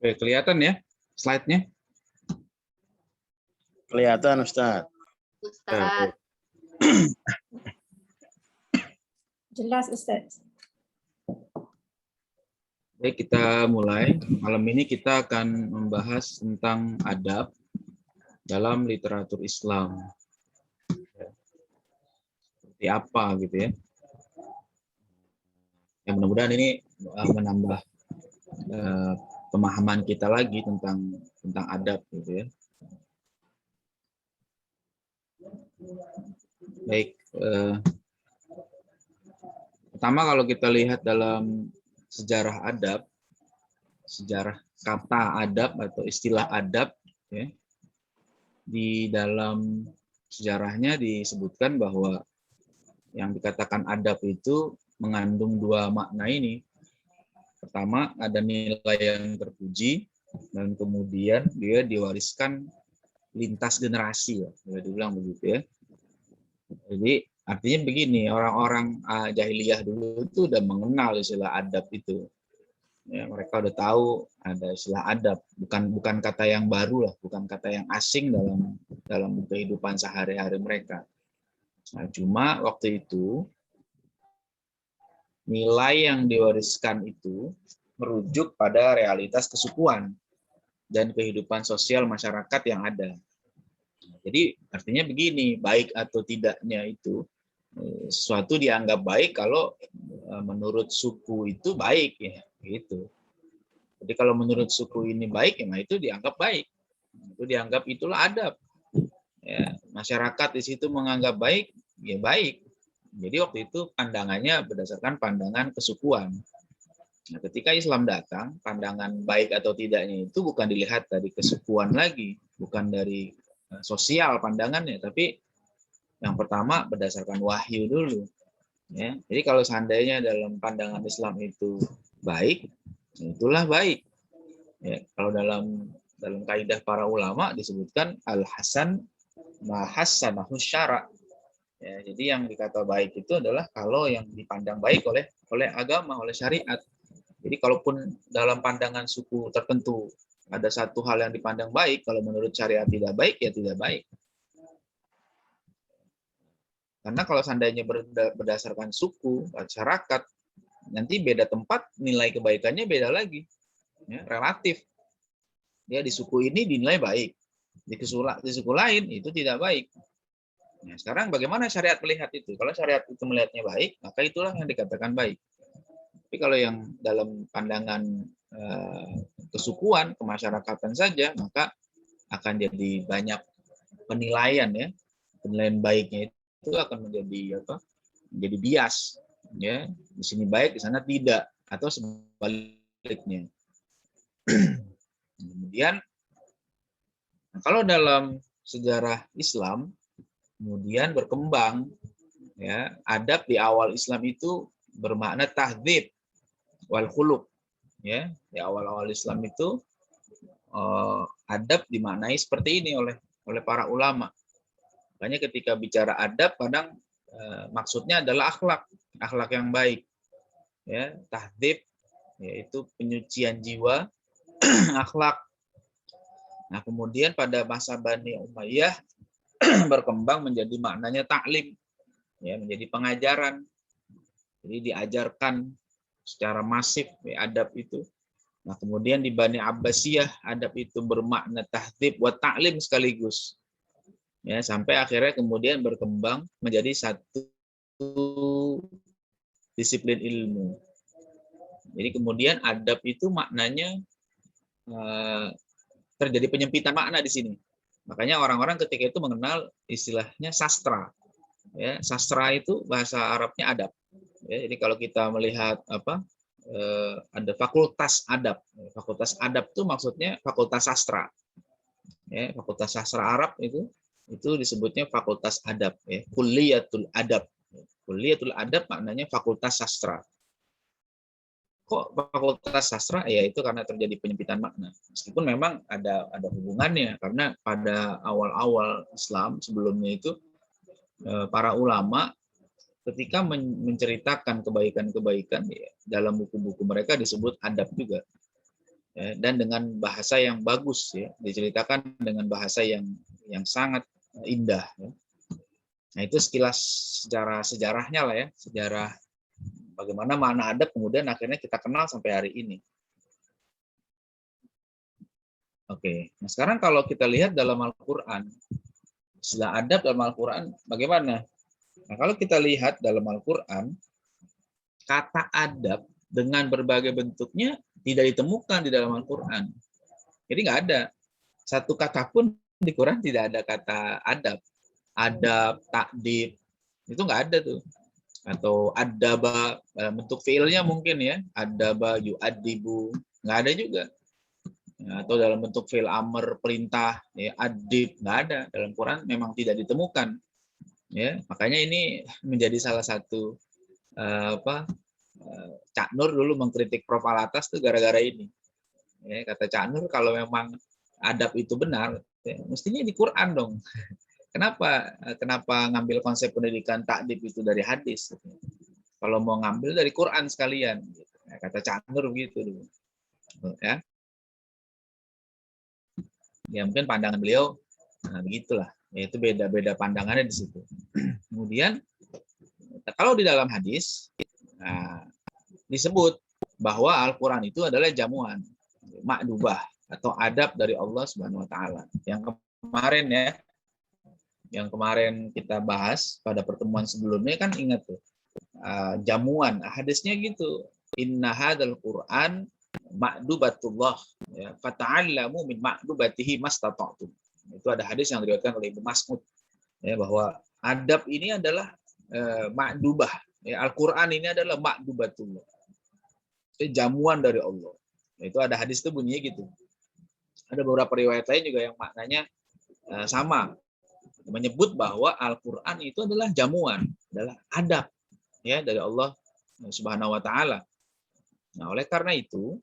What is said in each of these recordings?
Oke, kelihatan ya slide-nya? Kelihatan, Ustaz. Ustaz. Jelas, Ustaz. Baik, kita mulai. Malam ini kita akan membahas tentang adab dalam literatur Islam. Seperti apa gitu ya. Yang mudah-mudahan ini menambah pemahaman kita lagi tentang adab gitu ya. Baik, pertama kalau kita lihat dalam sejarah adab, sejarah kata adab atau istilah adab, ya, di dalam sejarahnya disebutkan bahwa yang dikatakan adab itu mengandung dua makna ini. Pertama, ada nilai yang terpuji, dan kemudian dia diwariskan lintas generasi, ya, dibilang begitu ya. Jadi artinya begini, orang-orang jahiliyah dulu itu udah mengenal istilah adab itu. Ya, mereka udah tahu ada istilah adab, bukan kata yang baru lah, bukan kata yang asing dalam kehidupan sehari-hari mereka. Nah, cuma waktu itu nilai yang diwariskan itu merujuk pada realitas kesukuan dan kehidupan sosial masyarakat yang ada. Jadi artinya begini, baik atau tidaknya itu sesuatu dianggap baik kalau menurut suku itu baik, ya gitu. Jadi kalau menurut suku ini baik, ya itu dianggap baik. Itu dianggap itulah adab. Ya, masyarakat di situ menganggap baik, ya baik. Jadi waktu itu pandangannya berdasarkan pandangan kesukuan. Nah, ketika Islam datang, pandangan baik atau tidaknya itu bukan dilihat dari kesukuan lagi, bukan dari sosial pandangannya, tapi yang pertama berdasarkan wahyu dulu. Ya, jadi kalau seandainya dalam pandangan Islam itu baik, itulah baik. Ya, kalau dalam kaidah para ulama disebutkan al-hasan ma hassanahu syara'. Ya, jadi yang dikata baik itu adalah kalau yang dipandang baik oleh agama, oleh syariat. Jadi kalaupun dalam pandangan suku tertentu ada satu hal yang dipandang baik, kalau menurut syariat tidak baik, ya tidak baik. Karena kalau seandainya berdasarkan suku, masyarakat, nanti beda tempat nilai kebaikannya beda lagi. Ya, relatif. Ya, di suku ini dinilai baik, di suku lain itu tidak baik. Nah, sekarang bagaimana syariat melihat itu? Kalau syariat itu melihatnya baik, maka itulah yang dikatakan baik. Tapi kalau yang dalam pandangan kesukuan, kemasyarakatan saja, maka akan jadi banyak penilaian, ya. Penilaian baiknya itu akan menjadi apa? Menjadi bias, ya. Di sini baik, di sana tidak, atau sebaliknya. Kemudian, kalau dalam sejarah Islam kemudian berkembang, ya, adab di awal Islam itu bermakna tahdzib wal khuluq, ya. Di awal-awal Islam itu adab dimaknai seperti ini oleh para ulama. Makanya ketika bicara adab kadang maksudnya adalah akhlak yang baik, ya. Tahdzib yaitu penyucian jiwa, akhlak. Nah, kemudian pada masa Bani Umayyah berkembang menjadi maknanya taklim, ya, menjadi pengajaran. Jadi diajarkan secara masif, ya, adab itu. Nah, kemudian di Bani Abbasiyah adab itu bermakna tahdzib wa taklim sekaligus. Ya, sampai akhirnya kemudian berkembang menjadi satu disiplin ilmu. Jadi kemudian adab itu maknanya terjadi penyempitan makna di sini. Makanya orang-orang ketika itu mengenal istilahnya sastra. Ya, sastra itu bahasa Arabnya adab. Ya, jadi kalau kita melihat ada fakultas adab. Fakultas adab itu maksudnya fakultas sastra. Ya, fakultas sastra Arab itu disebutnya fakultas adab. Ya. Kulliyatul adab. Kulliyatul adab maknanya fakultas sastra. Kok fakultas sastra? Ya itu karena terjadi penyempitan makna. Meskipun memang ada hubungannya, karena pada awal-awal Islam sebelumnya itu para ulama ketika menceritakan kebaikan-kebaikan, ya, dalam buku-buku mereka disebut adab juga. ya, dan dengan bahasa yang bagus, ya, diceritakan dengan bahasa yang sangat indah. Ya. Nah, itu sekilas sejarahnya lah ya, sejarah bagaimana makna adab kemudian akhirnya kita kenal sampai hari ini. Oke, nah sekarang kalau kita lihat dalam Al-Quran, istilah adab dalam Al-Quran bagaimana? Nah, kalau kita lihat dalam Al-Quran, kata adab dengan berbagai bentuknya tidak ditemukan di dalam Al-Quran. Jadi nggak ada. Satu kata pun di Quran tidak ada kata adab. Adab, takdib, itu nggak ada tuh. Atau adaba, bentuk fiilnya mungkin ya. Adaba, yu'adibu, nggak ada juga. Atau dalam bentuk fiil amr, perintah, ya, adib, nggak ada. Dalam Quran memang tidak ditemukan. Ya, makanya ini menjadi salah satu Cak Nur dulu mengkritik Prof. Alatas tuh gara-gara ini. Ya, kata Cak Nur kalau memang adab itu benar, ya, mestinya di Quran dong. Kenapa ngambil konsep pendidikan takdib itu dari hadis? Kalau mau ngambil dari Quran sekalian, ya, kata Cak Nur begitu dulu. Ya. Ya mungkin pandangan beliau begitulah. Ya, itu beda-beda pandangannya di situ. Kemudian kalau di dalam hadis disebut bahwa Al-Quran itu adalah jamuan, makdubah atau adab dari Allah Subhanahu Wa Taala. Yang kemarin kita bahas pada pertemuan sebelumnya kan ingat tuh jamuan hadisnya gitu. Inna hadzal Quran ma'dubatullah, ya, fata'allamu min ma'dubatihi mastata'tum. Itu ada hadis yang diriwayatkan oleh Ibnu Mas'ud, ya, bahwa adab ini adalah ma'dubah, ya, Al-Quran ini adalah ma'dubatullah, jamuan dari Allah. Itu ada hadis itu bunyinya gitu. Ada beberapa riwayat lain juga yang maknanya sama, menyebut bahwa Al-Quran itu adalah jamuan, adalah adab, ya, dari Allah Subhanahu Wa Taala. Nah, oleh karena itu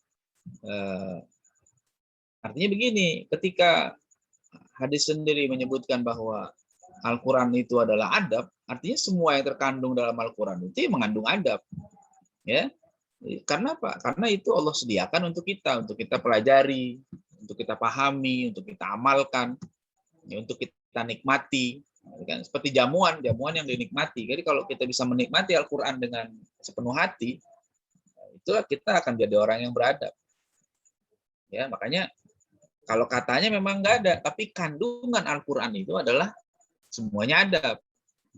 artinya begini, ketika hadis sendiri menyebutkan bahwa Al-Quran itu adalah adab, artinya semua yang terkandung dalam Al-Quran itu mengandung adab, ya. Karena apa? Karena itu Allah sediakan untuk kita pelajari, untuk kita pahami, untuk kita amalkan, ya, untuk kita nikmati. Kan seperti jamuan yang dinikmati. Jadi kalau kita bisa menikmati Al-Quran dengan sepenuh hati, itulah kita akan jadi orang yang beradab. Ya, makanya kalau katanya memang nggak ada, tapi kandungan Al-Quran itu adalah semuanya adab.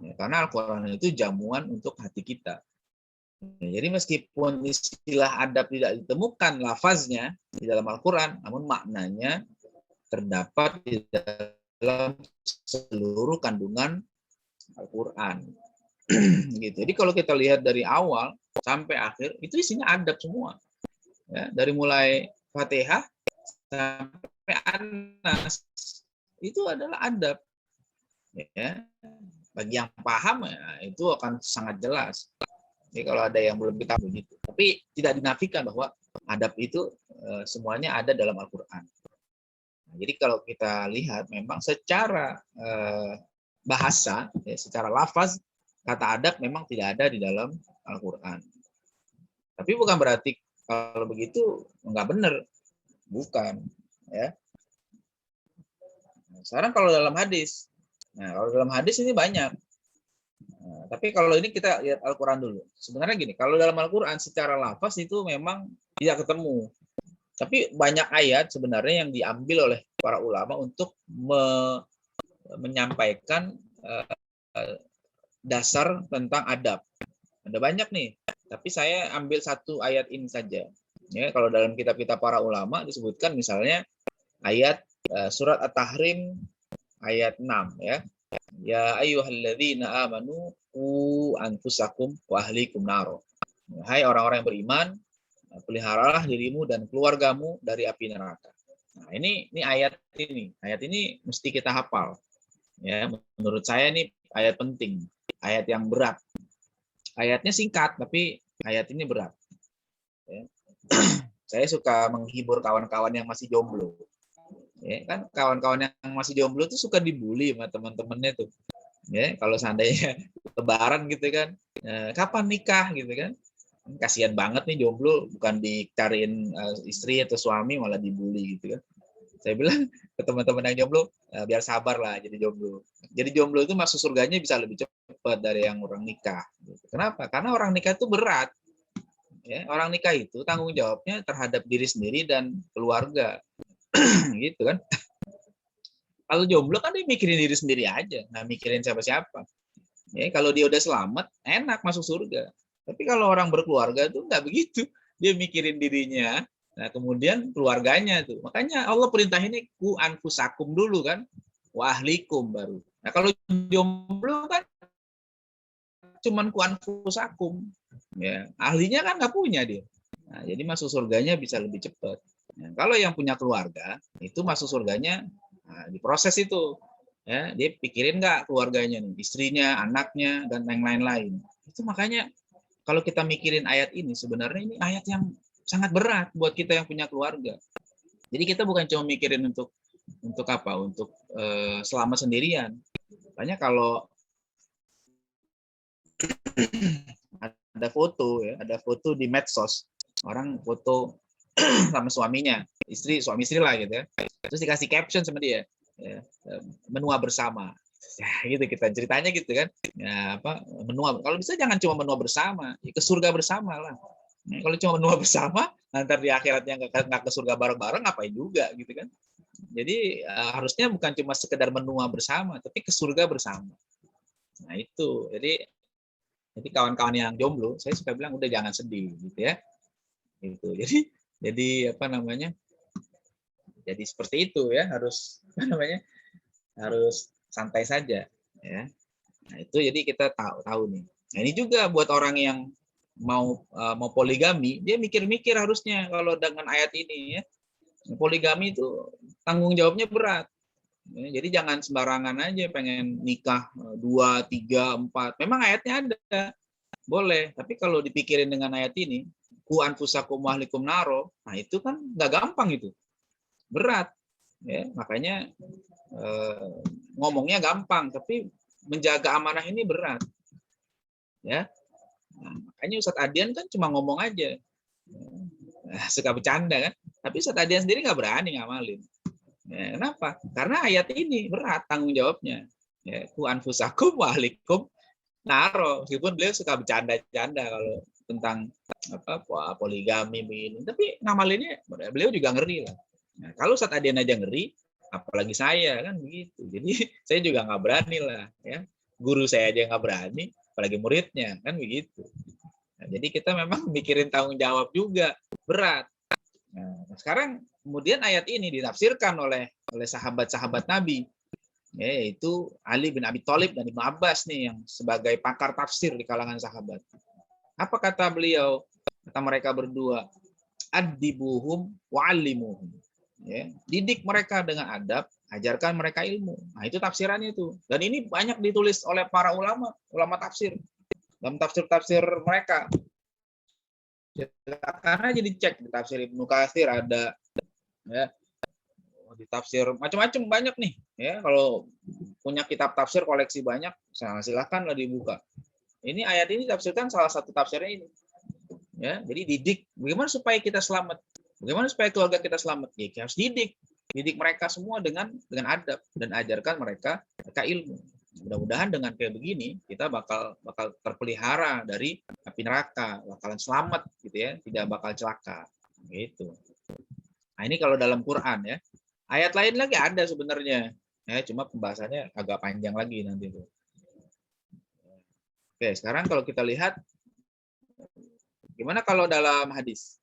Ya, karena Al-Quran itu jamuan untuk hati kita. Ya, jadi meskipun istilah adab tidak ditemukan lafaznya di dalam Al-Quran, namun maknanya terdapat di dalam seluruh kandungan Al-Quran. Gitu. Jadi kalau kita lihat dari awal sampai akhir, itu isinya adab semua. Ya, dari mulai Fatihah sampai An-Nas, itu adalah adab. Ya. Bagi yang paham, ya, itu akan sangat jelas. Jadi kalau ada yang belum kita begitu. Tapi tidak dinafikan bahwa adab itu semuanya ada dalam Al-Quran. Nah, jadi kalau kita lihat memang secara bahasa, ya, secara lafaz, kata adab memang tidak ada di dalam Al-Quran. Tapi bukan berarti kalau begitu nggak benar. Bukan. Ya. Sekarang kalau dalam hadis, kalau dalam hadis ini banyak. Tapi kalau ini kita lihat Al-Quran dulu. Sebenarnya gini, kalau dalam Al-Quran secara lafaz itu memang tidak ketemu. Tapi banyak ayat sebenarnya yang diambil oleh para ulama untuk menyampaikan dasar tentang adab. Ada banyak nih, tapi saya ambil satu ayat ini saja. Ya, kalau dalam kitab-kitab para ulama disebutkan misalnya ayat surat At-Tahrim ayat 6, ya. Ya ayyuhalladzina amanu qu anfusakum wa ahlikum nar. Hai orang-orang yang beriman, peliharalah dirimu dan keluargamu dari api neraka. Nah, ini ayat ini. Ayat ini mesti kita hafal. Ya, menurut saya ini ayat penting, ayat yang berat. Ayatnya singkat tapi ayat ini berat. Ya. Saya suka menghibur kawan-kawan yang masih jomblo. Ya, kan kawan-kawan yang masih jomblo tuh suka dibully sama teman-temannya tuh. Ya, kalau seandainya lebaran gitu kan, kapan nikah gitu kan? Kasihan banget nih jomblo, bukan dicariin istri atau suami malah dibully gitu kan. Saya bilang ke teman-teman yang jomblo, biar sabar lah jadi jomblo. Jadi jomblo itu masuk surganya bisa lebih cepat dari yang orang nikah. Kenapa? Karena orang nikah itu berat. Ya, orang nikah itu tanggung jawabnya terhadap diri sendiri dan keluarga, gitu kan. Kalau jomblo kan dia mikirin diri sendiri aja, nggak mikirin siapa-siapa. Ya, kalau dia udah selamat, enak masuk surga. Tapi kalau orang berkeluarga tuh nggak begitu. Dia mikirin dirinya, nah kemudian keluarganya tuh. Makanya Allah perintahin ini ku anfusakum dulu kan, wa ahlikum baru. Nah kalau jomblo kan cuman ku anfusakum. Ya, ahlinya kan nggak punya dia. Nah, jadi masuk surganya bisa lebih cepat. Nah, kalau yang punya keluarga, itu masuk surganya diproses itu. Ya, dia pikirin nggak keluarganya, nih, istrinya, anaknya, dan yang lain-lain. Itu makanya kalau kita mikirin ayat ini, sebenarnya ini ayat yang sangat berat buat kita yang punya keluarga. Jadi kita bukan cuma mikirin untuk apa? Untuk selama sendirian. Makanya kalau ada foto ya, ada foto di medsos, orang foto sama suaminya, suami istri lah gitu ya. Terus dikasih caption sama dia, ya, menua bersama. Ya, gitu kita ceritanya gitu kan. Ya, menua. Kalau bisa jangan cuma menua bersama, ya ke surga bersama lah. Nah, kalau cuma menua bersama, nanti di akhiratnya nggak ke surga bareng-bareng, ngapain juga gitu kan. Jadi harusnya bukan cuma sekedar menua bersama, tapi ke surga bersama. Nah itu. Jadi kawan-kawan yang jomblo, saya suka bilang udah jangan sedih gitu ya. Gitu. Jadi apa namanya? Jadi seperti itu ya, harus harus santai saja ya. Nah, itu jadi kita tahu nih. Nah, ini juga buat orang yang mau poligami, dia mikir-mikir harusnya kalau dengan ayat ini ya. Poligami itu tanggung jawabnya berat. Ya, jadi jangan sembarangan aja pengen nikah 2, 3, 4. Memang ayatnya ada. Boleh, tapi kalau dipikirin dengan ayat ini, ku anfusakum wa ahlikum naro, nah itu kan nggak gampang itu. Berat. Ya, makanya ngomongnya gampang, tapi menjaga amanah ini berat. Ya, nah, makanya Ustadz Adian kan cuma ngomong aja, suka bercanda kan, tapi Ustadz Adian sendiri nggak berani ngamalin. Ya, kenapa? Karena ayat ini berat tanggung jawabnya. Ya, ku anfusakum wa ahlikum naro, meskipun beliau suka bercanda-canda kalau tentang poligami begini, tapi ngamalinnya beliau juga ngeri lah. Nah, kalau Ustadz Adian aja ngeri, apalagi saya kan begitu. Jadi saya juga nggak berani lah ya. Guru saya aja nggak berani, apalagi muridnya kan begitu. Nah, jadi kita memang mikirin tanggung jawab juga berat. Nah, sekarang kemudian ayat ini ditafsirkan oleh sahabat-sahabat Nabi, yaitu Ali bin Abi Thalib dan Ibnu Abbas nih yang sebagai pakar tafsir di kalangan sahabat. Apa kata beliau? Kata mereka berdua, adibuhum wa'allimuhum. Ya, didik mereka dengan adab, ajarkan mereka ilmu. Nah, itu tafsirannya itu. Dan ini banyak ditulis oleh para ulama tafsir. Dalam tafsir-tafsir mereka. Karena jadi cek di tafsir Ibnu Katsir ada, ya, di tafsir macam-macam banyak nih. Ya, kalau punya kitab tafsir koleksi banyak, silakanlah dibuka. Ini ayat ini tafsirkan salah satu tafsirnya ini. Ya, jadi didik. Bagaimana supaya kita selamat? Bagaimana supaya keluarga kita selamat? Ya, kita harus didik mereka semua dengan adab dan ajarkan mereka ilmu. Mudah-mudahan dengan kayak begini kita bakal terpelihara dari api neraka, bakalan selamat gitu ya, tidak bakal celaka. Gitu. Nah, ini kalau dalam Quran ya. Ayat lain lagi ada sebenarnya. Ya, cuma pembahasannya agak panjang lagi nanti itu. Oke, sekarang kalau kita lihat gimana kalau dalam hadis?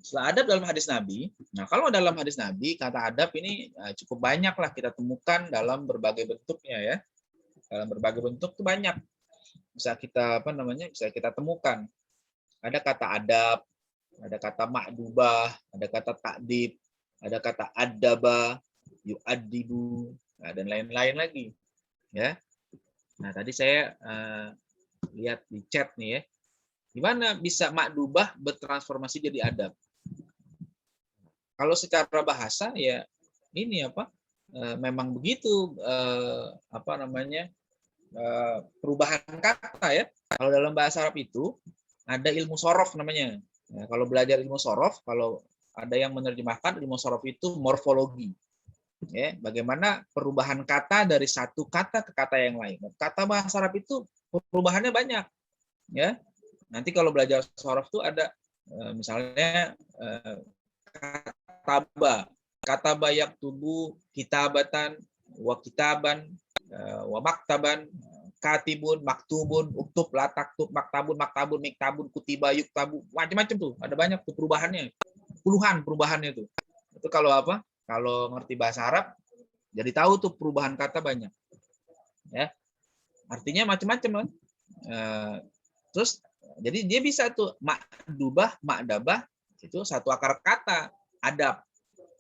Setelah adab dalam hadis Nabi, nah kalau dalam hadis Nabi kata adab ini cukup banyak lah kita temukan dalam berbagai bentuknya ya, dalam berbagai bentuk itu banyak bisa kita bisa kita temukan. Ada kata adab, ada kata ma'dubah, ada kata ta'dib, ada kata adaba, yu'addibu, dan lain-lain lagi ya. Nah tadi saya lihat di chat nih ya, gimana bisa ma'dubah bertransformasi jadi adab? Kalau secara bahasa ya ini memang begitu perubahan kata ya. Kalau dalam bahasa Arab itu ada ilmu sorof namanya. Ya, kalau belajar ilmu sorof, kalau ada yang menerjemahkan ilmu sorof itu morfologi. Ya, bagaimana perubahan kata dari satu kata ke kata yang lain. Kata bahasa Arab itu perubahannya banyak. Ya, nanti kalau belajar sorof itu ada misalnya kataba yaktubu kitabatan wa kitaban wa maktaban katibun maktubun uktub la taktub maktabun miktabun kutiba yuktabu, macam-macam tuh, ada banyak tuh perubahannya, puluhan perubahannya tuh. Itu kalau apa, kalau ngerti bahasa Arab jadi tahu tuh perubahan kata banyak ya, artinya macam-macam kan. Terus jadi dia bisa tuh makdubah makdabah itu satu akar kata adab.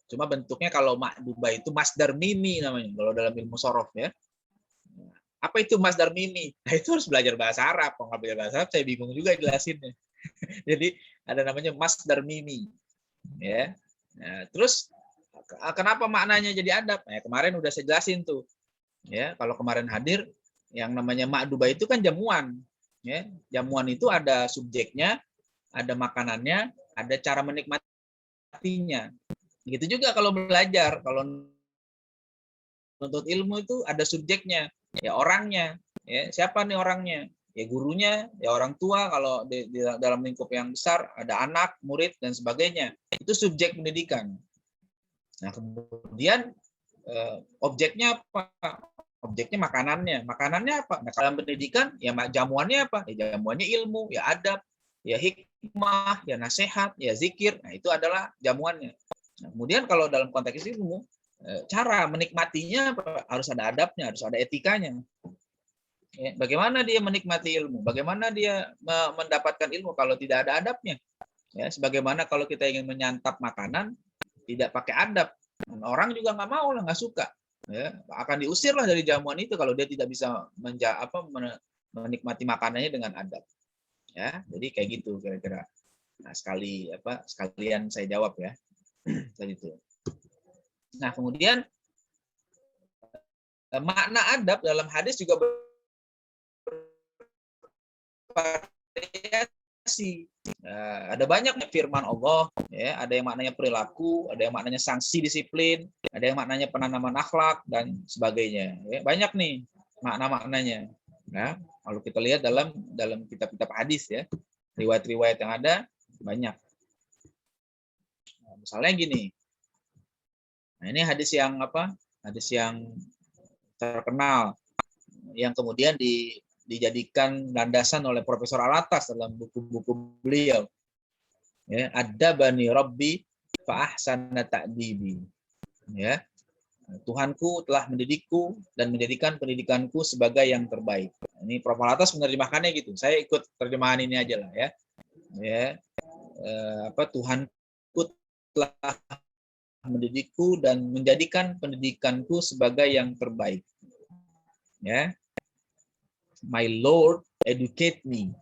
Cuma bentuknya kalau makdubah itu masdar mimi namanya kalau dalam ilmu sorof ya. Apa itu masdar mimi? Nah itu harus belajar bahasa Arab. Kalau nggak belajar bahasa Arab saya bingung juga jelasinnya. Jadi ada namanya masdar mimi. Ya. Nah, terus kenapa maknanya jadi adab? Nah, kemarin udah saya jelasin tuh. Ya, kalau kemarin hadir yang namanya makdubah itu kan jamuan. Ya, jamuan itu ada subjeknya, ada makanannya, ada cara menikmatinya. Gitu juga kalau belajar, kalau menuntut ilmu itu ada subjeknya, ya orangnya, ya siapa nih orangnya, ya gurunya, ya orang tua kalau di dalam lingkup yang besar ada anak, murid dan sebagainya, itu subjek pendidikan. Nah kemudian objeknya apa? Objeknya makanannya apa? Nah dalam pendidikan ya jamuannya apa? Ya jamuannya ilmu, ya adab, ya hikmah, ya nasihat, ya zikir. Nah itu adalah jamuannya. Nah, kemudian kalau dalam konteks ilmu, cara menikmatinya harus ada adabnya, harus ada etikanya. Ya, bagaimana dia menikmati ilmu? Bagaimana dia mendapatkan ilmu kalau tidak ada adabnya? Ya, sebagaimana kalau kita ingin menyantap makanan, tidak pakai adab, orang juga nggak mau lah, nggak suka. Ya, akan diusir lah dari jamuan itu kalau dia tidak bisa menikmati makanannya dengan adab. Ya, jadi kayak gitu kira-kira. Nah, sekalian saya jawab ya. Tadi itu. Nah, kemudian makna adab dalam hadis juga bervariasi. Ada banyak firman Allah, ya, ada yang maknanya perilaku, ada yang maknanya sanksi disiplin, ada yang maknanya penanaman akhlak dan sebagainya. Ya, banyak nih makna-maknanya. Nah, kalau kita lihat dalam kitab-kitab hadis ya, riwayat-riwayat yang ada banyak. Nah, misalnya gini. Nah, ini hadis yang apa? Hadis yang terkenal yang kemudian dijadikan landasan oleh Profesor Alatas dalam buku-buku beliau. Ya, Adabani Rabbi fa ahsana ta'dibi. Ya. Tuhanku telah mendidikku dan menjadikan pendidikanku sebagai yang terbaik. Ini Prof. Alatas menerjemahkannya gitu. Saya ikut terjemahan ini aja lah ya. Ya. Tuhanku telah mendidikku dan menjadikan pendidikanku sebagai yang terbaik. Ya. My Lord, educate me.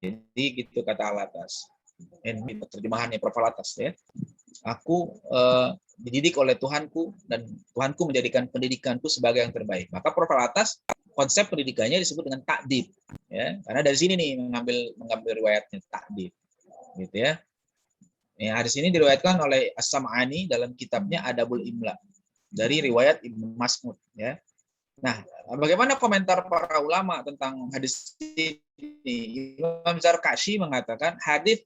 Jadi gitu kata Alatas. Ini terjemahannya Prof. Alatas ya. Aku dididik oleh Tuhanku dan Tuhanku menjadikan pendidikanku sebagai yang terbaik. Maka Prof. Alatas konsep pendidikannya disebut dengan takdib, ya. Karena dari sini nih mengambil riwayatnya takdib, gitu ya. Ya, hadis ini diriwayatkan oleh As-Sam'ani dalam kitabnya Adabul Imla dari riwayat Ibnu Mas'ud, ya. Nah, bagaimana komentar para ulama tentang hadis ini? Imam Zarkashi mengatakan hadis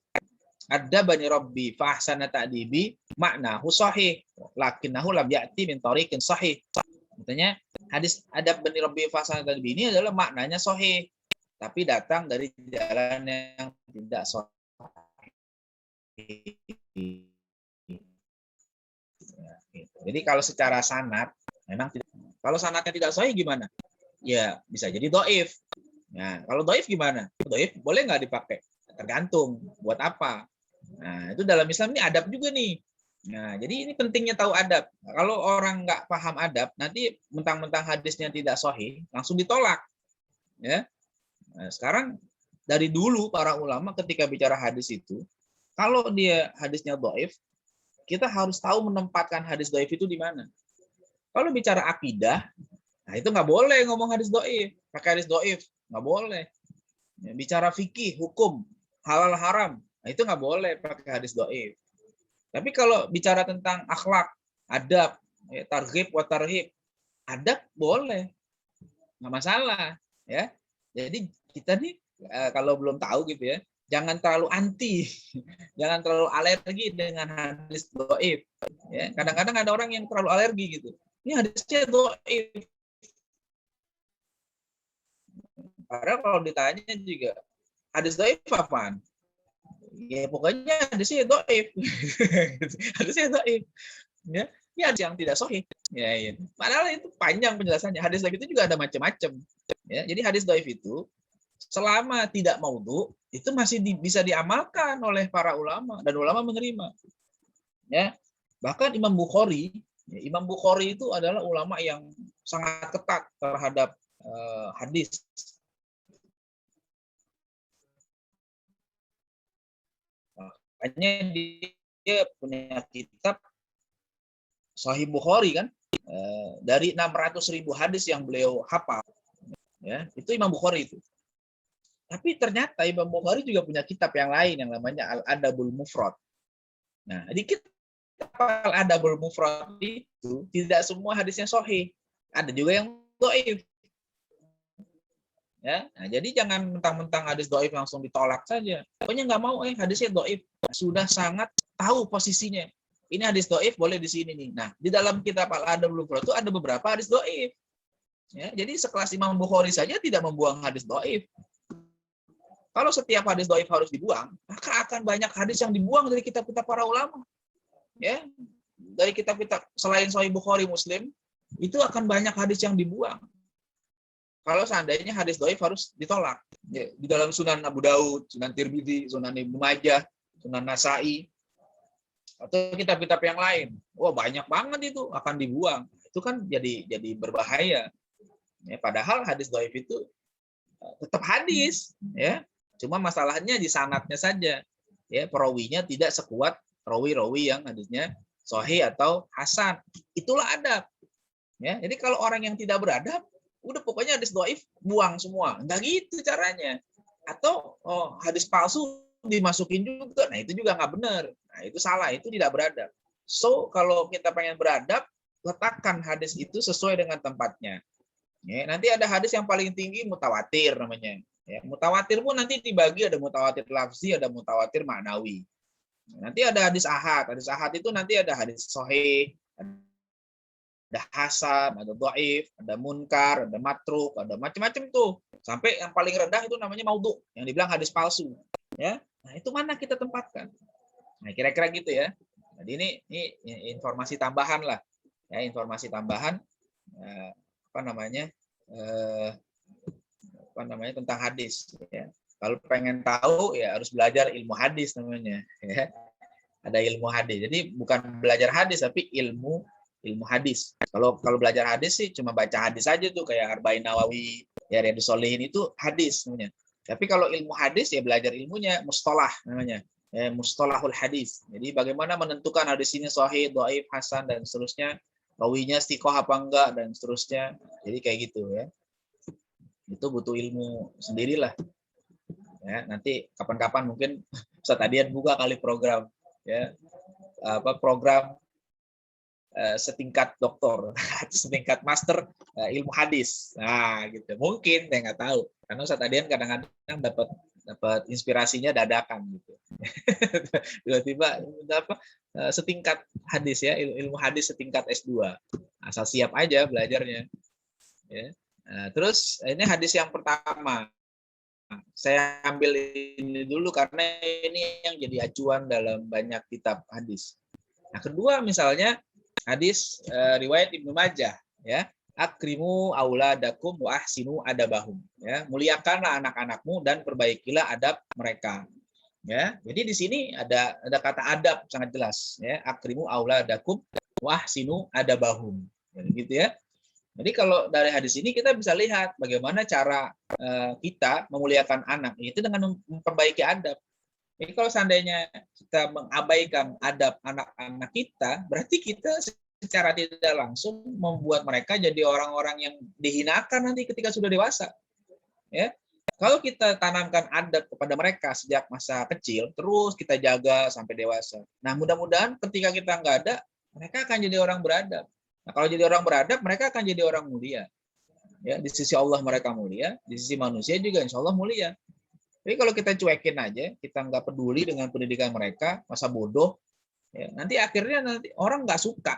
Adabani Rabbi fa ahsana ta'dibi maknahu sahih lakinnahu lam ya'ti min tariqin sahih. Artinya hadis Adabani Rabbi fa ahsana ta'dibi ini adalah maknanya sahih, tapi datang dari jalan yang tidak sahih. Jadi kalau secara sanad memang tidak. Kalau sanadnya tidak sahih gimana? Ya bisa jadi dhaif. Nah, kalau dhaif gimana? Dhaif boleh nggak dipakai? Tergantung buat apa. Nah, itu dalam Islam ini adab juga nih. Nah, jadi ini pentingnya tahu adab. Kalau orang nggak paham adab, nanti mentang-mentang hadisnya tidak sahih, langsung ditolak. Ya. Nah, sekarang dari dulu para ulama ketika bicara hadis itu, kalau dia hadisnya dhaif, kita harus tahu menempatkan hadis dhaif itu di mana. Kalau bicara akidah, Nah, itu nggak boleh ngomong hadis doif, pakai hadis doif, nggak boleh. Ya, bicara fikih, hukum, halal haram, nah itu nggak boleh pakai hadis doif. Tapi kalau bicara tentang akhlak, adab, ya, targhib wa tarhib, adab boleh, nggak masalah. Ya, jadi kita nih kalau belum tahu gitu ya, jangan terlalu anti, jangan terlalu alergi dengan hadis doif. Ya, kadang-kadang ada orang yang terlalu alergi gitu. Ini hadisnya doif. Padahal kalau ditanya juga, hadis doif apaan? Ya pokoknya hadisnya doif. Hadisnya doif. Ya, ini hadis yang tidak sahih. Ya, ya. Padahal itu panjang penjelasannya. Hadis doif itu juga ada macam-macam. Ya, jadi hadis doif itu selama tidak maudhu itu masih bisa diamalkan oleh para ulama dan ulama menerima. Ya, bahkan Imam Bukhari itu adalah ulama yang sangat ketat terhadap hadis. Makanya dia punya kitab Sahih Bukhari kan, dari 600.000 hadis yang beliau hafal, ya itu Imam Bukhari itu. Tapi ternyata Imam Bukhari juga punya kitab yang lain yang namanya Al-Adabul Mufrad. Nah, di kitab Al-Adabul Mufrad itu tidak semua hadisnya sahih, ada juga yang dhaif. Ya, nah, jadi jangan mentang-mentang hadis dhaif langsung ditolak saja. Pokoknya nggak mau hadisnya dhaif. Sudah sangat tahu posisinya. Ini hadis dhaif boleh di sini nih. Nah, di dalam kitab Al-Adabul Mufrad itu ada beberapa hadis dhaif. Ya, jadi sekelas Imam Bukhari saja tidak membuang hadis dhaif. Kalau setiap hadis dhaif harus dibuang, maka akan banyak hadis yang dibuang dari kitab-kitab para ulama. Ya, dari kitab-kitab selain Sahih Bukhari, Muslim, itu akan banyak hadis yang dibuang. Kalau seandainya hadis dhaif harus ditolak. Ya, di dalam Sunan Abu Daud, Sunan Tirmidzi, Sunan Ibnu Majah, Sunan Nasa'i, atau kitab-kitab yang lain. Wah, banyak banget itu akan dibuang. Itu kan jadi berbahaya. Ya, padahal hadis dhaif itu tetap hadis, ya. Cuma masalahnya di sanadnya saja. Ya, perawinya tidak sekuat rawi-rawi yang hadisnya sahih atau hasan. Itulah adab. Ya, jadi kalau orang yang tidak beradab, udah pokoknya hadis dhaif buang semua. Enggak gitu caranya. Atau hadis palsu dimasukin juga. Nah, itu juga nggak benar. Nah, itu salah, itu tidak beradab. So, kalau kita pengen beradab, letakkan hadis itu sesuai dengan tempatnya. Ya, nanti ada hadis yang paling tinggi mutawatir namanya. Ya, mutawatir pun nanti dibagi, ada mutawatir lafzi, ada mutawatir maknawi. Nanti ada hadis ahad. Hadis ahad itu nanti ada hadis sahih, ada hasan, ada dhaif, ada munkar, ada matruk, ada macam-macam tuh. Sampai yang paling rendah itu namanya maudhu, yang dibilang hadis palsu. Ya, nah itu mana kita tempatkan? Nah, kira-kira gitu ya. Jadi ini informasi tambahan lah, ya informasi tambahan tentang hadis. Ya. Kalau pengen tahu ya harus belajar ilmu hadis namanya. Ya. Ada ilmu hadis. Jadi bukan belajar hadis tapi ilmu hadis. Kalau belajar hadis sih cuma baca hadis aja tuh kayak Arba'in Nawawi, ya Riyadhus Shalihin itu hadis namanya. Tapi kalau ilmu hadis ya belajar ilmunya mustalah namanya. Ya, mustalahul hadis. Jadi bagaimana menentukan hadis ini sahih, dhaif, hasan dan seterusnya, rawinya istiqoh apa enggak dan seterusnya. Jadi kayak gitu ya. Itu butuh ilmu sendirilah. Ya, nanti kapan-kapan mungkin Ustaz Adian buka kali program ya. Program setingkat doktor, setingkat master ilmu hadis. Nah, gitu. Mungkin saya nggak tahu. Karena Ustaz Adian kadang-kadang dapat inspirasinya dadakan gitu. Tiba-tiba setingkat hadis ya, ilmu hadis setingkat S2. Asal siap aja belajarnya. Ya. Nah, terus ini hadis yang pertama. Saya ambil ini dulu karena ini yang jadi acuan dalam banyak kitab hadis. Nah, kedua misalnya hadis riwayat Ibnu Majah ya, akrimu auladakum wa ahsinu adabahum ya, muliakanlah anak-anakmu dan perbaikilah adab mereka ya. Jadi di sini ada kata adab sangat jelas ya, akrimu auladakum wa ahsinu adabahum gitu ya. Jadi kalau dari hadis ini kita bisa lihat bagaimana cara kita memuliakan anak itu dengan memperbaiki adab. Jadi kalau seandainya kita mengabaikan adab anak-anak kita, berarti kita secara tidak langsung membuat mereka jadi orang-orang yang dihinakan nanti ketika sudah dewasa. Ya, kalau kita tanamkan adab kepada mereka sejak masa kecil, terus kita jaga sampai dewasa. Nah, mudah-mudahan ketika kita nggak ada, mereka akan jadi orang beradab. Nah, kalau jadi orang beradab, mereka akan jadi orang mulia. Ya, di sisi Allah mereka mulia, di sisi manusia juga insya Allah mulia. Tapi kalau kita cuekin aja, kita nggak peduli dengan pendidikan mereka, masa bodoh, ya, nanti akhirnya orang nggak suka.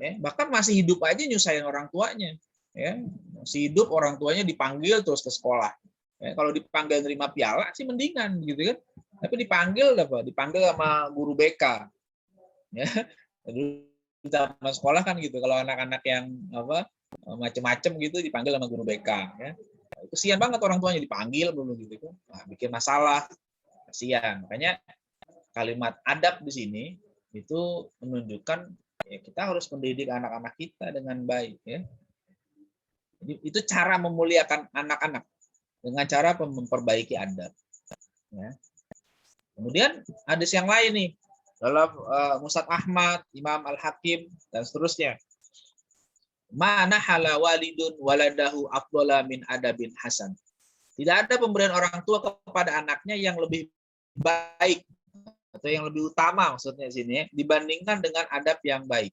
Ya, bahkan masih hidup aja nyusahin orang tuanya. Ya, masih hidup orang tuanya dipanggil terus ke sekolah. Ya, kalau dipanggil nerima piala sih mendingan gitu kan. Tapi dipanggil sama guru BK. Ya, sama sekolah kan gitu. Kalau anak-anak yang macem-macem gitu dipanggil sama guru BK. Ya. Kesian banget orang tuanya dipanggil dulu gitu kan. Nah, bikin masalah. Kesian. Makanya kalimat adab di sini itu menunjukkan ya, kita harus mendidik anak-anak kita dengan baik. Ya. Jadi, itu cara memuliakan anak-anak dengan cara memperbaiki adab. Ya. Kemudian hadis yang lain nih dalam Musnad Ahmad, Imam Al-Hakim dan seterusnya. Mana hala walidun waladahu afdhala min adabin hasan. Tidak ada pemberian orang tua kepada anaknya yang lebih baik atau yang lebih utama maksudnya sini ya, dibandingkan dengan adab yang baik.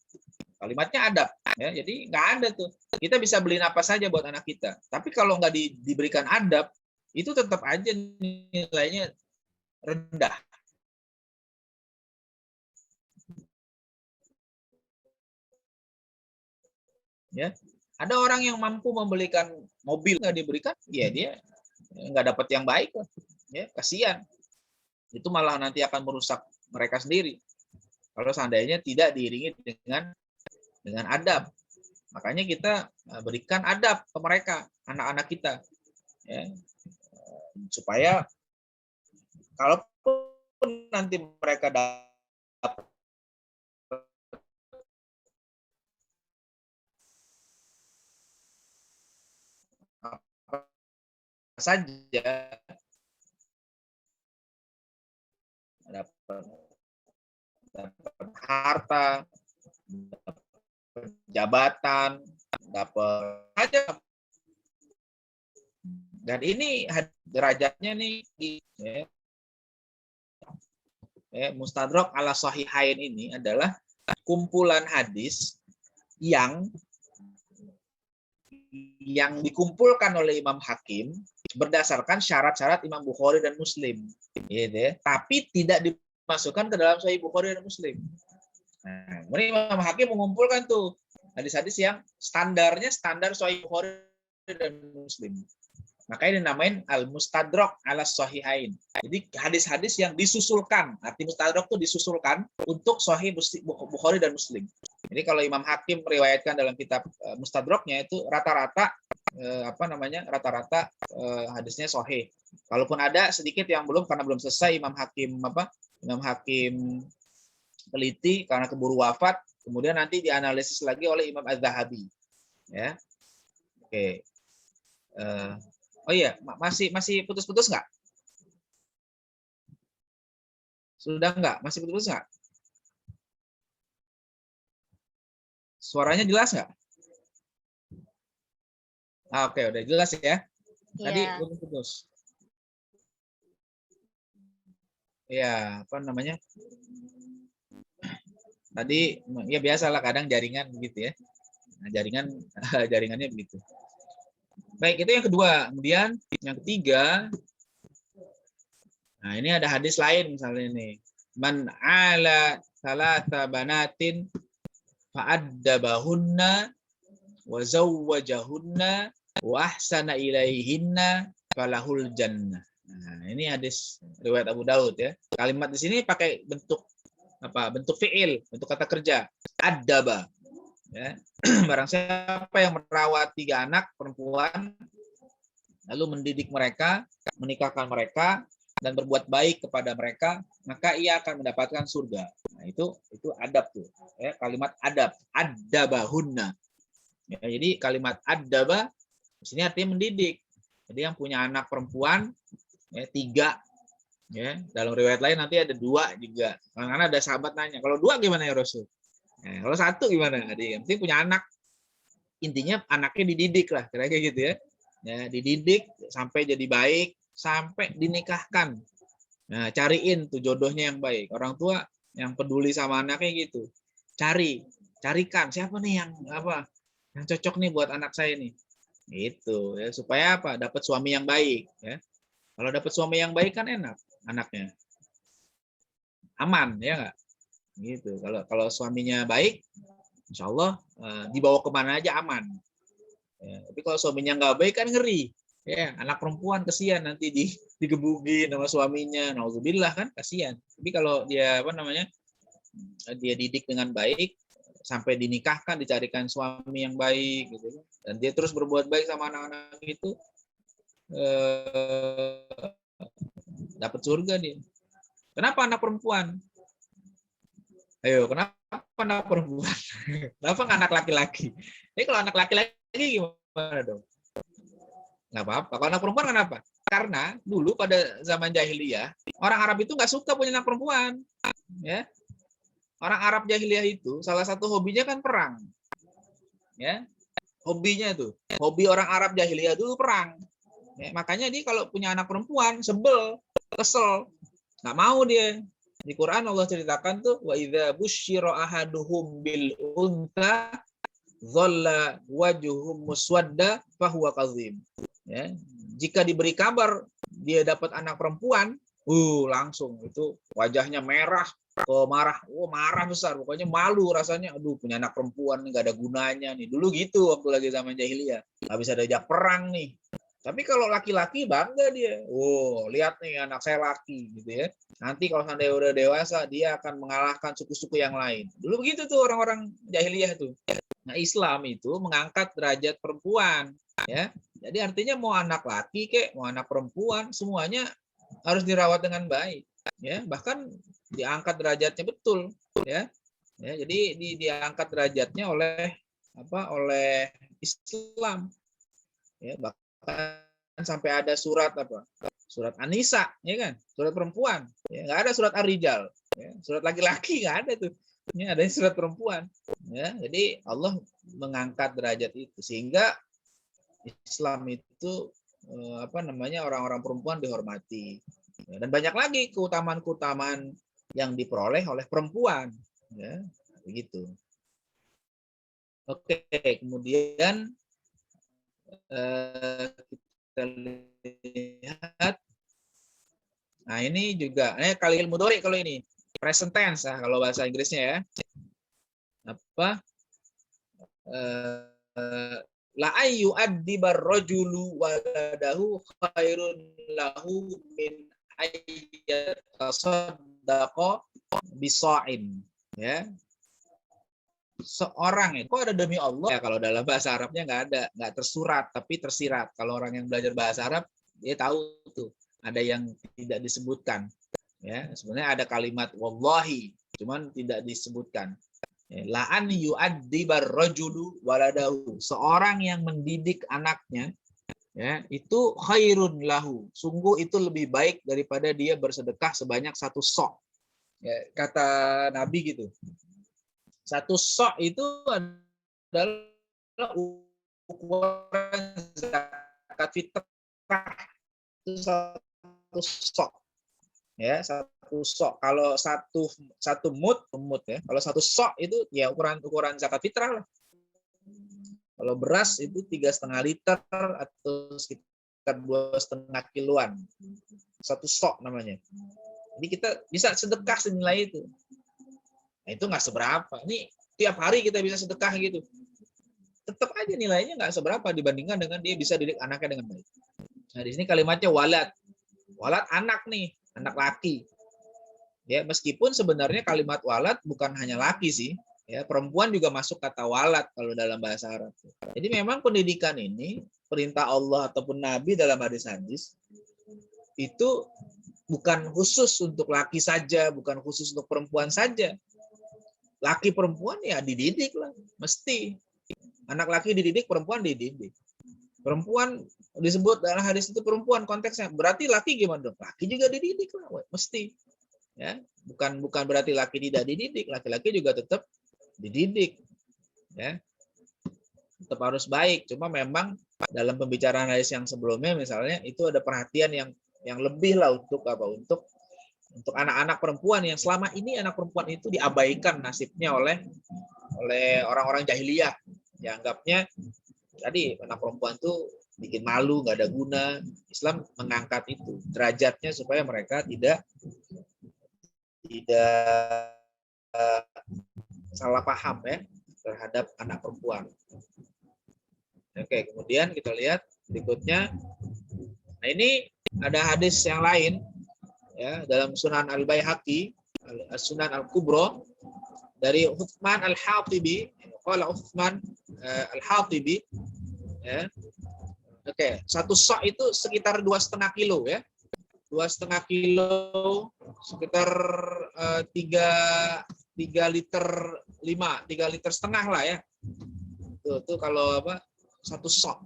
Kalimatnya adab ya, jadi nggak ada tuh. Kita bisa beliin apa saja buat anak kita, tapi kalau nggak diberikan adab, itu tetap aja nilainya rendah. Ya, ada orang yang mampu membelikan mobil nggak diberikan, ya dia nggak dapat yang baik lah. Ya, kasihan. Itu malah nanti akan merusak mereka sendiri. Kalau seandainya tidak diiringi dengan adab. Makanya kita berikan adab ke mereka, anak-anak kita. Ya, supaya kalaupun nanti mereka dapat saja, dapat harta, dapat jabatan, dapat aja. Dan ini derajatnya nih Mustadrak ala Sahihain ini adalah kumpulan hadis yang dikumpulkan oleh Imam Hakim berdasarkan syarat-syarat Imam Bukhari dan Muslim, gitu ya. Tapi tidak dimasukkan ke dalam Sahih Bukhari dan Muslim. Nah, Imam Hakim mengumpulkan tuh hadis-hadis yang standarnya standar Sahih Bukhari dan Muslim. Makanya dinamain al-mustadrak ala sahihain. Jadi hadis-hadis yang disusulkan. Arti mustadrak itu disusulkan untuk Sahih Bukhari dan Muslim. Jadi kalau Imam Hakim meriwayatkan dalam kitab mustadraknya itu rata-rata rata-rata hadisnya sahih. Kalaupun ada sedikit yang belum karena belum selesai Imam Hakim teliti karena keburu wafat, kemudian nanti dianalisis lagi oleh Imam Az-Zahabi. Ya. Oke. Oh iya, masih putus-putus nggak? Sudah nggak? Masih putus-putus nggak? Suaranya jelas nggak? Oke, udah jelas ya. Tadi putus-putus. Ya, apa namanya? Tadi ya biasalah kadang jaringan begitu ya. Nah, jaringannya begitu. Baik, itu yang kedua. Kemudian yang ketiga, nah ini ada hadis lain misalnya ini. Man ala salasa banatin fa'addabahunna wa zawwajahunna wa ahsana ilaihinna falahul jannah. Nah, ini hadis riwayat Abu Daud ya. Kalimat di sini pakai bentuk bentuk fi'il, bentuk kata kerja. Addaba. Ya. Barang siapa yang merawat 3 anak perempuan, lalu mendidik mereka, menikahkan mereka, dan berbuat baik kepada mereka, maka ia akan mendapatkan surga. Nah, itu adab tuh. Ya, kalimat adab, addabahunna. Ya, jadi kalimat addaba di sini artinya mendidik. Jadi yang punya anak perempuan ya, 3. Ya, dalam riwayat lain nanti ada 2 juga. Karena ada sahabat nanya, kalau 2 gimana ya Rasul? Nah, kalau satu gimana? Jadi yang penting punya anak, intinya anaknya dididik lah, kira-kira gitu ya. Ya, dididik sampai jadi baik, sampai dinikahkan. Nah, cariin tuh jodohnya yang baik. Orang tua yang peduli sama anaknya gitu. Carikan siapa nih yang apa? Yang cocok nih buat anak saya nih. Itu ya, supaya apa? Dapat suami yang baik ya. Kalau dapat suami yang baik kan enak anaknya. Aman ya enggak? Gitu. Kalau suaminya baik, insya Allah dibawa kemana aja aman. Ya, tapi kalau suaminya nggak baik kan ngeri. Ya, anak perempuan kasihan nanti digebukin sama suaminya. Nauzubillah kan kasihan. Tapi kalau dia apa namanya? Dia didik dengan baik sampai dinikahkan, dicarikan suami yang baik gitu. Dan dia terus berbuat baik sama anak-anak itu dapat surga dia. Kenapa anak perempuan? Ayo, kenapa anak perempuan? Kenapa nggak anak laki-laki? Jadi kalau anak laki-laki gimana dong? Nggak apa-apa. Kalau anak perempuan kenapa? Karena dulu pada zaman jahiliyah, orang Arab itu nggak suka punya anak perempuan. Ya, orang Arab jahiliyah itu salah satu hobinya kan perang. Ya, hobinya itu, hobi orang Arab jahiliyah dulu perang. Ya, makanya dia kalau punya anak perempuan sebel, kesel, nggak mau dia. Di Quran Allah ceritakan tuh wa idza busyira ahaduhum bil unta dhalla wajhuhum muswadda fahuwa kadzim. Ya, jika diberi kabar dia dapat anak perempuan, langsung itu wajahnya merah, marah besar, pokoknya malu rasanya, aduh punya anak perempuan nggak ada gunanya nih. Dulu gitu waktu lagi zaman jahiliyah, nggak bisa diajak perang nih. Tapi kalau laki-laki bangga dia. Lihat nih anak saya laki gitu ya. Nanti kalau seandainya udah dewasa dia akan mengalahkan suku-suku yang lain. Dulu begitu tuh orang-orang jahiliyah tuh. Nah, Islam itu mengangkat derajat perempuan ya. Jadi artinya mau anak laki kek, mau anak perempuan, semuanya harus dirawat dengan baik ya. Bahkan diangkat derajatnya betul ya. Ya, jadi diangkat derajatnya oleh oleh Islam ya. Sampai ada surat surat An-Nisa ya kan, surat perempuan ya, nggak ada surat Ar-Rijal ya. Surat laki-laki nggak ada tuh, ini ada surat perempuan ya. Jadi Allah mengangkat derajat itu sehingga Islam itu orang-orang perempuan dihormati ya. Dan banyak lagi keutamaan-keutamaan yang diperoleh oleh perempuan ya, begitu. Oke, kemudian kita lihat. Nah, ini juga kalil mudhari kalau ini. Present tense kalau bahasa Inggrisnya ya. La ayyu addibar rajulu waladahu khairun lahu min ayyatasaddaqa bisa'in. Ya. Seorang itu ada demi Allah ya, kalau dalam bahasa Arabnya nggak tersurat tapi tersirat. Kalau orang yang belajar bahasa Arab dia tahu tuh ada yang tidak disebutkan ya. Sebenarnya ada kalimat wallahi cuman tidak disebutkan ya. La an yu'addibar rajulu waladahu, seorang yang mendidik anaknya ya, itu khairun lahu, sungguh itu lebih baik daripada dia bersedekah sebanyak satu sok ya, kata Nabi gitu. Satu sok itu adalah ukuran zakat fitrah, itu satu sok ya, satu sok. Kalau satu mud ya, kalau satu sok itu ya ukuran zakat fitrah lah. Kalau beras itu 3,5 liter atau sekitar 2,5 kiloan, satu sok namanya. Jadi kita bisa sedekah senilai itu. Nah, itu nggak seberapa. Ini tiap hari kita bisa sedekah gitu. Tetap aja nilainya nggak seberapa dibandingkan dengan dia bisa didik anaknya dengan baik. Nah, di sini kalimatnya walad. Walad anak nih, anak laki. Ya, meskipun sebenarnya kalimat walad bukan hanya laki sih. Ya, perempuan juga masuk kata walad kalau dalam bahasa Arab. Jadi memang pendidikan ini, perintah Allah ataupun Nabi dalam hadis-hadis, itu bukan khusus untuk laki saja, bukan khusus untuk perempuan saja. Laki perempuan ya dididik lah, mesti. Anak laki dididik, perempuan dididik. Perempuan disebut dalam hadis itu perempuan konteksnya, berarti laki gimana dong? Laki juga dididik lah, mesti. Ya, bukan berarti laki tidak dididik, laki-laki juga tetap dididik, ya. Tetap harus baik. Cuma memang dalam pembicaraan hadis yang sebelumnya misalnya itu ada perhatian yang lebih lah untuk apa? Untuk anak-anak perempuan yang selama ini anak perempuan itu diabaikan nasibnya oleh orang-orang jahiliyah. Dianggapnya tadi anak perempuan tuh bikin malu, nggak ada guna. Islam mengangkat itu derajatnya supaya mereka tidak salah paham ya terhadap anak perempuan. Oke, kemudian kita lihat berikutnya. Nah, ini ada hadis yang lain ya dalam Sunan Al-Baihaqi, Sunan Al-Kubra dari Utsman Al-Hatibi, qala Utsman Al-Hatibi ya. Oke, satu sa' itu sekitar 2,5 kilo ya. 2,5 kilo sekitar 3 liter 3 liter setengah lah ya. Tuh kalau apa? Satu sa'.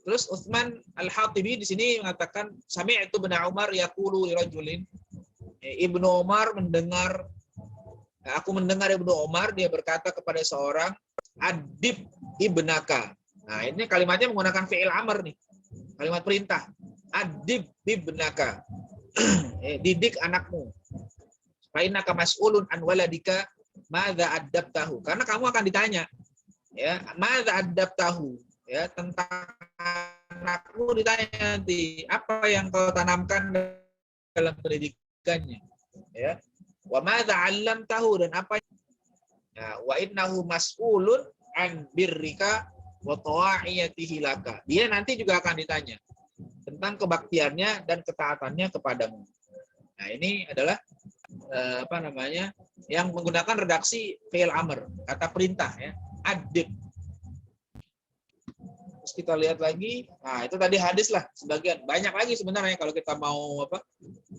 Terus Utsman Al-Hatibi di sini mengatakan sami'tu Ibnu Umar yaqulu li rajulin. Ibnu Umar mendengar, aku mendengar Ibnu Umar dia berkata kepada seorang, adib ibnaka. Nah, ini kalimatnya menggunakan fi'il amr nih. Kalimat perintah. Adib ibnaka. Didik anakmu. Fa innaka mas'ulun an waladika madza adabtahu. Karena kamu akan ditanya ya, madza adabtahu ya, tentang anakmu ditanya nanti, apa yang kau tanamkan dalam pendidikannya ya. Wa madza 'allamtahu, dan apa ya, wa innahu mas'ulun an birrika wa ta'iyatihi laka. Dia nanti juga akan ditanya tentang kebaktiannya dan ketaatannya kepadamu. Nah, ini adalah apa namanya, yang menggunakan redaksi fi'il amr, kata perintah ya, adib. Terus kita lihat lagi, nah itu tadi hadis lah sebagian, banyak lagi sebenarnya kalau kita mau apa,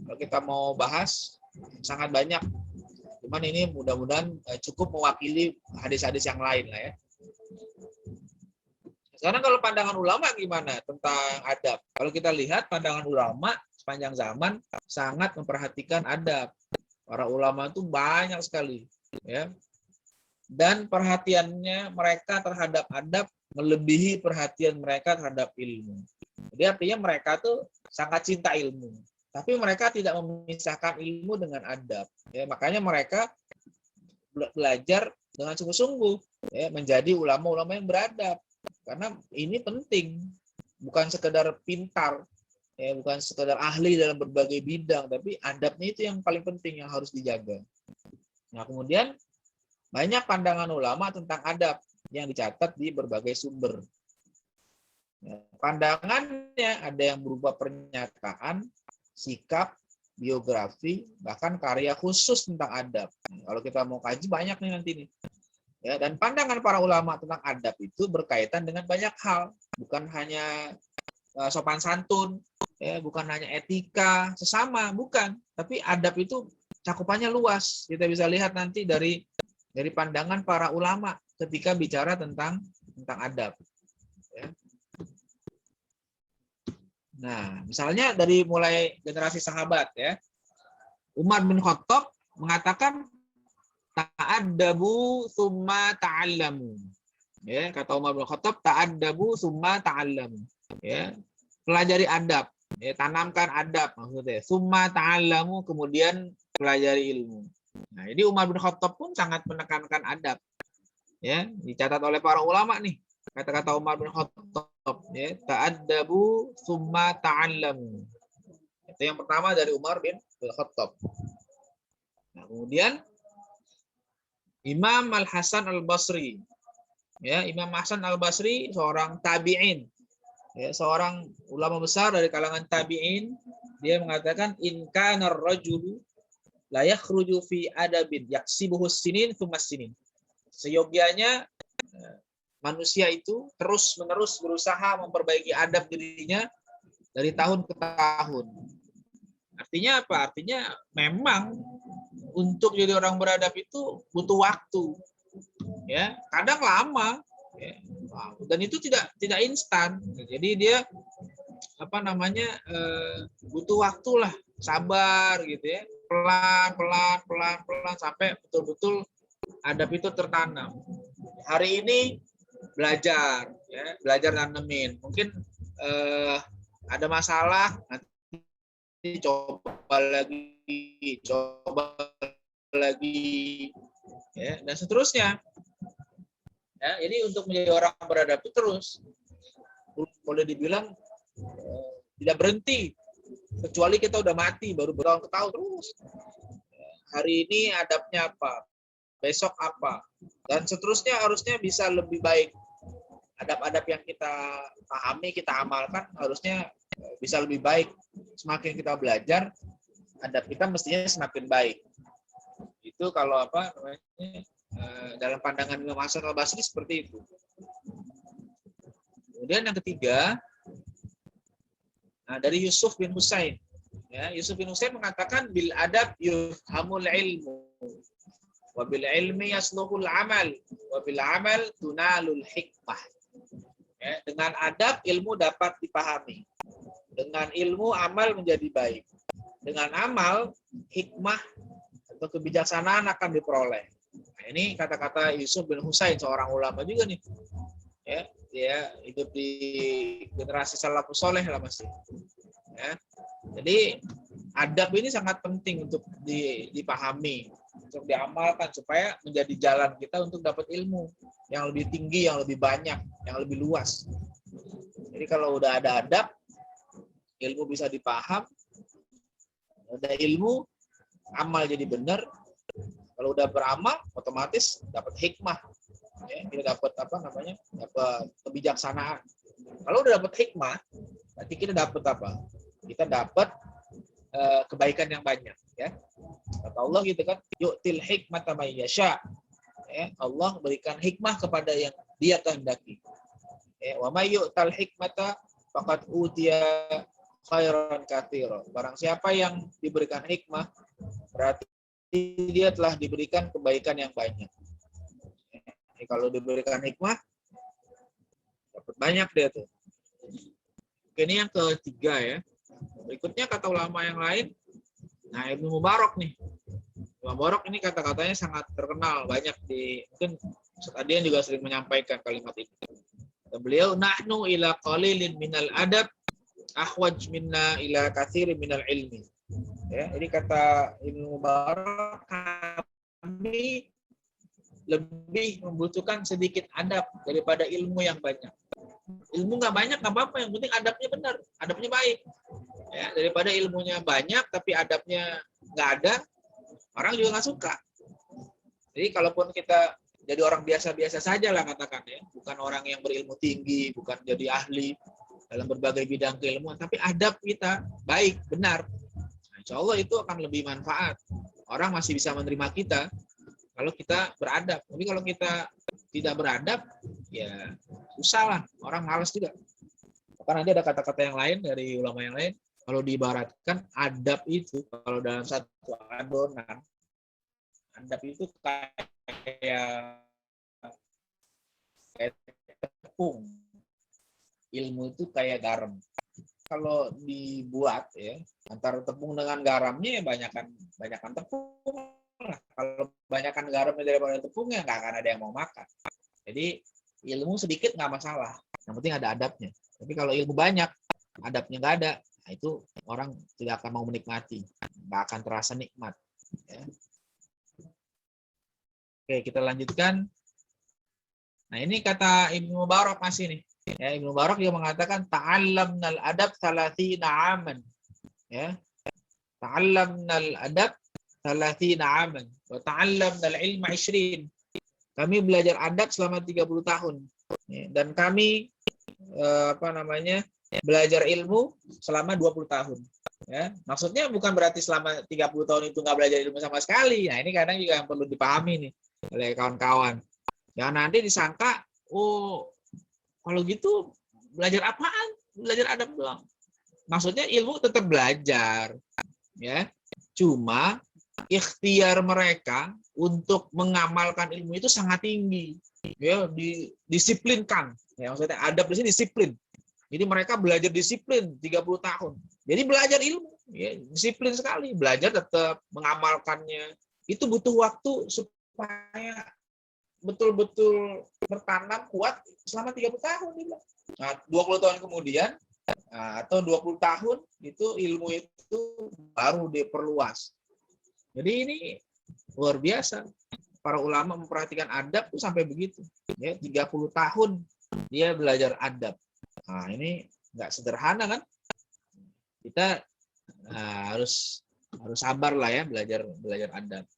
kalau kita mau bahas sangat banyak. Cuman ini mudah-mudahan cukup mewakili hadis-hadis yang lain lah ya. Sekarang kalau pandangan ulama gimana tentang adab? Kalau kita lihat pandangan ulama sepanjang zaman sangat memperhatikan adab. Para ulama itu banyak sekali ya. Dan perhatiannya mereka terhadap adab melebihi perhatian mereka terhadap ilmu. Jadi artinya mereka tuh sangat cinta ilmu, tapi mereka tidak memisahkan ilmu dengan adab. Ya, makanya mereka belajar dengan sungguh-sungguh ya, menjadi ulama-ulama yang beradab. Karena ini penting, bukan sekedar pintar, ya, bukan sekedar ahli dalam berbagai bidang, tapi adabnya itu yang paling penting yang harus dijaga. Nah, kemudian banyak pandangan ulama tentang adab yang dicatat di berbagai sumber. Pandangannya ada yang berupa pernyataan, sikap, biografi, bahkan karya khusus tentang adab. Kalau kita mau kaji banyak nih nanti nih. Ya, dan pandangan para ulama tentang adab itu berkaitan dengan banyak hal, bukan hanya sopan santun, ya, bukan hanya etika sesama, bukan. Tapi adab itu cakupannya luas. Kita bisa lihat nanti dari pandangan para ulama ketika bicara tentang adab. Ya. Nah, misalnya dari mulai generasi sahabat ya, Umar bin Khattab mengatakan ta'addabu summa ta'allamu. Ya, kata Umar bin Khattab, ta'addabu summa ta'allamu. Ya, pelajari adab, ya, tanamkan adab maksudnya. Summa ta'allamu, kemudian pelajari ilmu. Nah, ini Umar bin Khattab pun sangat menekankan adab. Ya, dicatat oleh para ulama nih. Kata-kata Umar bin Khattab, ya, ta'addabu summa ta'allamu. Itu yang pertama dari Umar bin Khattab. Nah, kemudian Imam Al-Hasan Al-Basri. Ya, Imam Hasan Al-Basri seorang tabi'in. Ya, seorang ulama besar dari kalangan tabi'in, dia mengatakan in kana ar-rajulu la yakhruju fi adabin yaksibuhu sinin tsumma sinin. Seyogianya manusia itu terus-menerus berusaha memperbaiki adab dirinya dari tahun ke tahun. Artinya apa? Artinya memang untuk jadi orang beradab itu butuh waktu, ya, kadang lama, ya. Dan itu tidak instan. Jadi dia apa namanya butuh waktu lah, sabar gitu ya, pelan sampai betul-betul adab itu tertanam. Hari ini belajar, ya, belajar nanemin. Mungkin ada masalah, nanti coba lagi, ya, dan seterusnya. Ya, jadi untuk menjadi orang beradab itu terus, boleh dibilang tidak berhenti, kecuali kita udah mati baru bertahun ke tahun terus. Hari ini adabnya apa, besok apa, dan seterusnya harusnya bisa lebih baik. Adab-adab yang kita pahami, kita amalkan harusnya bisa lebih baik. Semakin kita belajar, adab kita mestinya semakin baik. Itu kalau apa namanya, dalam pandangan Imam Hasan Al-Basri seperti itu. Kemudian yang ketiga, dari Yusuf bin Husain. Ya, Yusuf bin Husain mengatakan bil adab yufhamul ilmu, wa bil ilmi yasluhul amal, wa bil amal tunalul hikmah. Ya, dengan adab ilmu dapat dipahami. Dengan ilmu amal menjadi baik. Dengan amal hikmah atau kebijaksanaan akan diperoleh. Nah, ini kata-kata Yusuf bin Husain, seorang ulama juga nih. Ya, dia hidup di generasi salafus saleh lah masih. Ya. Jadi adab ini sangat penting untuk dipahami, untuk diamalkan supaya menjadi jalan kita untuk dapat ilmu yang lebih tinggi, yang lebih banyak, yang lebih luas. Jadi kalau udah ada adab, ilmu bisa dipaham, ada ilmu, amal jadi benar. Kalau udah beramal, otomatis dapat hikmah. Ya, kita dapat apa namanya? Dapat kebijaksanaan. Kalau udah dapat hikmah, berarti kita dapat apa? Kita dapat kebaikan yang banyak, ya. Kata Allah gitu kan, yu'til hikmata may yasha. Ya, Allah berikan hikmah kepada yang Dia kehendaki. Ya, wa may yu'tal hikmata faqad utiya khairan katsira. Barang siapa yang diberikan hikmah, berarti dia telah diberikan kebaikan yang banyak. Ya, kalau diberikan hikmah, dapat banyak dia tuh. Ini yang ketiga ya. Berikutnya kata ulama yang lain, nah Ibnu Mubarak nih. Ibnu Mubarak ini kata-katanya sangat terkenal, banyak di, mungkin Ustaz Adian juga sering menyampaikan kalimat ini. Kata beliau, nahnu ila qalilin minal adab ahwaj minna ila katsirin minal ilmi. Ya, jadi kata Ibnu Mubarak, kami lebih membutuhkan sedikit adab daripada ilmu yang banyak. Ilmu nggak banyak nggak apa-apa, yang penting adabnya benar, adabnya baik. Ya, daripada ilmunya banyak tapi adabnya nggak ada, orang juga nggak suka. Jadi kalaupun kita jadi orang biasa-biasa saja lah katakan ya, bukan orang yang berilmu tinggi, bukan jadi ahli dalam berbagai bidang keilmuan, tapi adab kita baik, benar. Nah, insya Allah itu akan lebih manfaat. Orang masih bisa menerima kita kalau kita beradab. Tapi kalau kita tidak beradab, ya susah lah, orang malas juga. Karena nanti ada kata-kata yang lain dari ulama yang lain. Kalau diibaratkan adab itu, kalau dalam satu adonan, adab itu kayak tepung. Ilmu itu kayak garam. Kalau dibuat ya, antara tepung dengan garamnya ya banyakan tepung lah. Kalau banyakan garamnya daripada tepungnya nggak akan ada yang mau makan. Jadi ilmu sedikit nggak masalah. Yang penting ada adabnya. Tapi kalau ilmu banyak, adabnya nggak ada, nah itu orang tidak akan mau menikmati, nggak akan terasa nikmat. Ya. Oke, kita lanjutkan. Nah ini kata Ibnu Mubarak masih nih. Ya, Ibnu Mubarak juga mengatakan ta'allamnal adab 30 aman. Ya. Ta'allamnal adab 30 aman wa ta'allamnal ilma 20. Kami belajar adab selama 30 tahun. Ya, dan kami belajar ilmu selama 20 tahun. Ya, maksudnya bukan berarti selama 30 tahun itu nggak belajar ilmu sama sekali. Nah, ini kadang juga yang perlu dipahami nih oleh kawan-kawan. Jangan nanti disangka, oh kalau gitu belajar apaan? Belajar adab doang. Maksudnya ilmu tetap belajar. Ya. Cuma ikhtiar mereka untuk mengamalkan ilmu itu sangat tinggi. Ya, didisiplinkan. Ya, maksudnya adab di sini disiplin. Jadi mereka belajar disiplin 30 tahun. Jadi belajar ilmu, ya, disiplin sekali. Belajar tetap mengamalkannya. Itu butuh waktu supaya betul-betul bertanam kuat selama 30 tahun. Nah, 20 tahun kemudian atau 20 tahun itu ilmu itu baru diperluas. Jadi ini luar biasa. Para ulama memperhatikan adab tuh sampai begitu. Ya, 30 tahun dia belajar adab. Nah, ini nggak sederhana kan? Kita harus sabar lah ya belajar adab.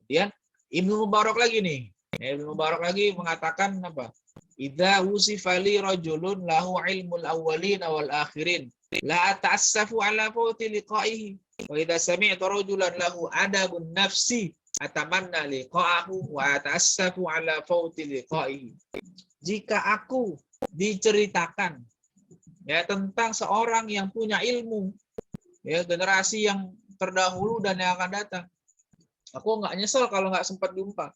Kemudian Ibnu Mubarak lagi nih. Ibnu Mubarak lagi mengatakan apa? Idza wusifa li rajulun lahu ilmul awwalin wal akhirin la ta'assafu ala fawti liqa'ihi wa idza sami'tu rajulan lahu adabun nafsi atamanna liqa'ahu wa ta'assafu ala fawti liqa'ihi. Jika aku diceritakan ya tentang seorang yang punya ilmu, ya generasi yang terdahulu dan yang akan datang, aku nggak nyesel kalau nggak sempat jumpa.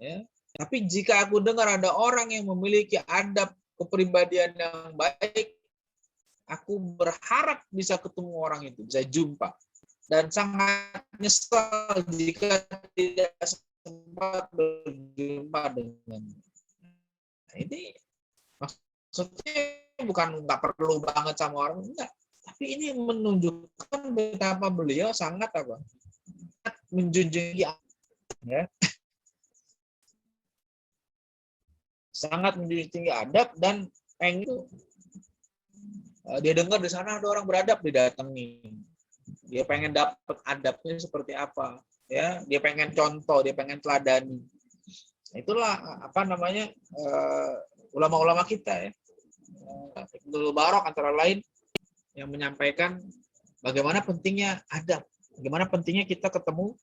Ya. Tapi jika aku dengar ada orang yang memiliki adab kepribadian yang baik, aku berharap bisa ketemu orang itu, bisa jumpa. Dan sangat nyesal jika tidak sempat berjumpa dengan. Nah, ini maksudnya bukan nggak perlu banget sama orang, enggak. Tapi ini menunjukkan betapa beliau sangat apa? Menjunjung ya. Sangat menjunjung tinggi adab dan itu dia dengar di sana ada orang beradab didatangi. Dia pengen dapat adabnya seperti apa, ya. Dia pengen contoh, dia pengen teladani. Itulah apa namanya ulama-ulama kita ya. Ibnu Mubarak antara lain yang menyampaikan bagaimana pentingnya adab, bagaimana pentingnya kita ketemu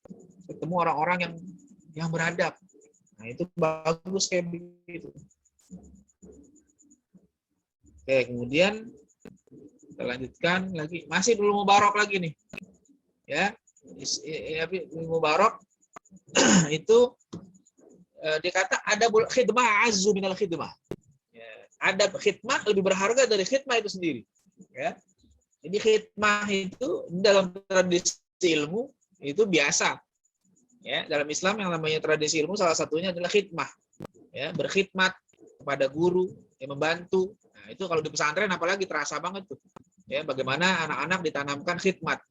orang-orang yang beradab. Nah, itu bagus kayak begitu. Oke, kemudian kita lanjutkan lagi. Masih Ibnu Mubarak lagi nih. Ya, Ibnu Mubarak itu dikata adabul khidmah azzu minal khidmah. Ya, adab khidmah lebih berharga dari khidmah itu sendiri. Ya. Jadi khidmah itu dalam tradisi ilmu itu biasa. Ya, dalam Islam yang namanya tradisi ilmu salah satunya adalah khidmah. Ya, berkhidmat kepada guru, yang membantu. Nah, itu kalau di pesantren apalagi terasa banget tuh. Ya, bagaimana anak-anak ditanamkan khidmat.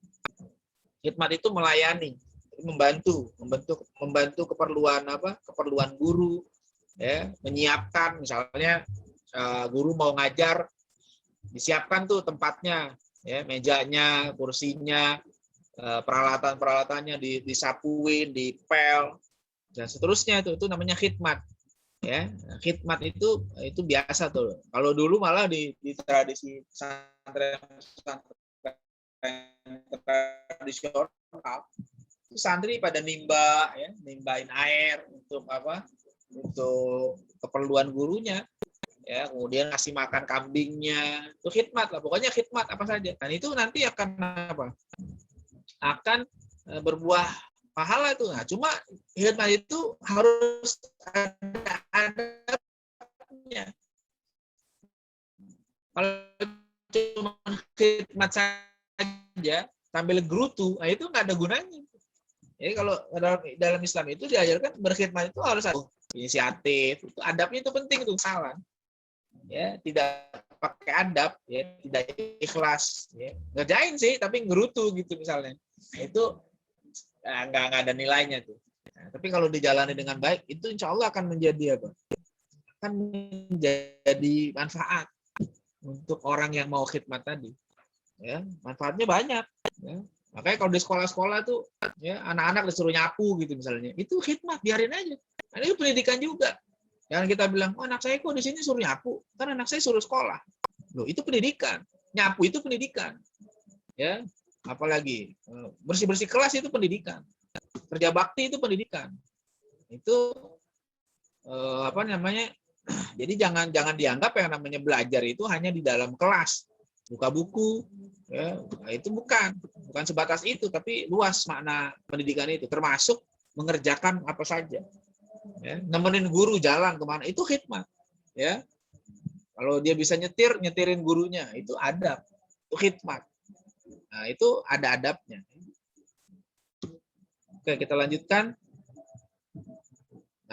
Khidmat itu melayani, membantu keperluan apa? Keperluan guru, ya, menyiapkan misalnya guru mau ngajar, disiapkan tuh tempatnya, ya, mejanya, kursinya, peralatan-peralatannya disapuin, dipel dan seterusnya itu namanya khidmat. Ya, khidmat itu biasa tuh. Kalau dulu malah di tradisi pesantren tradisional itu santri pada nimbain air untuk apa? Untuk keperluan gurunya. Ya, kemudian kasih makan kambingnya. Itu khidmat lah. Pokoknya khidmat apa saja. Dan itu nanti akan apa? Akan berbuah pahala itu. Nah, cuma khidmat itu harus ada adabnya. Kalau cuma khidmat saja sambil gerutu, nah itu nggak ada gunanya. Jadi kalau dalam Islam itu diajarkan berkhidmat itu harus ada inisiatif, itu adabnya itu penting itu salah. Ya, tidak pakai adab, ya, tidak ikhlas, ya. Ngerjain sih tapi ngerutu gitu misalnya. Itu nggak ada nilainya tuh. Nah, tapi kalau dijalani dengan baik, itu insya Allah akan menjadi apa? Akan menjadi manfaat untuk orang yang mau khidmat tadi. Ya, manfaatnya banyak. Ya. Makanya kalau di sekolah-sekolah tuh, ya, anak-anak disuruh nyapu gitu misalnya, itu khidmat, biarin aja. Nah, itu pendidikan juga. Jangan kita bilang, oh anak saya kok di sini suruh nyapu, kan anak saya suruh sekolah. Loh, itu pendidikan. Nyapu itu pendidikan. Ya, apalagi bersih-bersih kelas itu pendidikan. Kerja bakti itu pendidikan. Itu apa namanya? Jadi jangan dianggap yang namanya belajar itu hanya di dalam kelas, buka buku, ya, nah, itu bukan sebatas itu, tapi luas makna pendidikan itu, termasuk mengerjakan apa saja. Ya, nemenin guru jalan kemana itu khidmat, ya. Kalau dia bisa nyetirin gurunya itu adab, itu khidmat. Nah, itu ada adabnya. Oke, kita lanjutkan.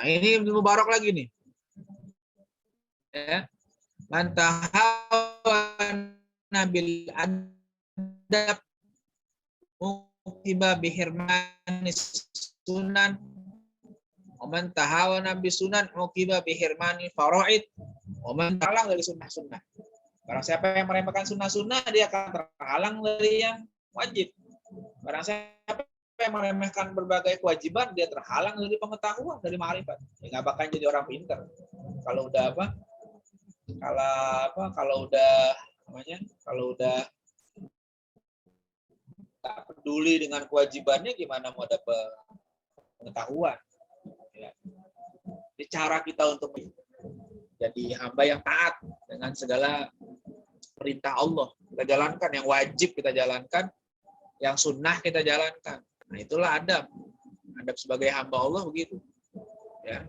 Nah, ini Ibnu Mubarak lagi nih. Ya. Man tahawana bil adab uqiba bihirmanis sunan. Oman tahawana bisunan uqiba bihirmani faraid. Oman talang dari sunnah-sunnah. Barang siapa yang meremehkan sunnah-sunnah, dia akan terhalang dari yang wajib. Barang siapa yang meremehkan berbagai kewajiban, dia terhalang dari pengetahuan, dari ma'rifat. Dia nggak bakal jadi orang pintar. Kalau udah apa? Kalau udah tak peduli dengan kewajibannya, gimana mau dapat pengetahuan? Ya. Ini cara kita untuk jadi hamba yang taat dengan segala perintah Allah. Kita jalankan yang wajib, kita jalankan yang sunnah, kita jalankan. Nah, itulah adab. Adab sebagai hamba Allah begitu. Ya.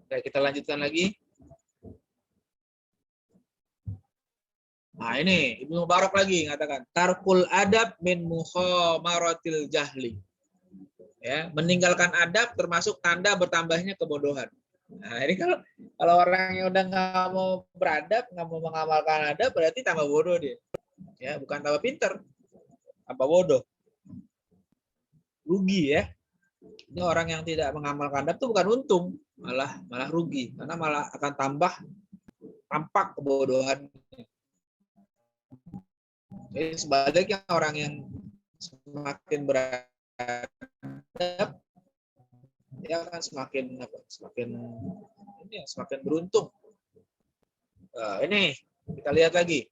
Oke, kita lanjutkan lagi. Nah, ini Ibnu Mubarak lagi mengatakan tarkul adab min mukhamaratil jahli. Ya, meninggalkan adab termasuk tanda bertambahnya kebodohan. Nah, ini kalau orang yang udah nggak mau beradab, nggak mau mengamalkan adab, berarti tambah bodoh dia. Ya, bukan tambah pinter, tambah bodoh. Rugi ya. Ini orang yang tidak mengamalkan adab itu bukan untung, malah rugi, karena malah akan tampak kebodohan. Jadi sebaliknya orang yang semakin beradab, dia akan semakin beruntung. Ini kita lihat lagi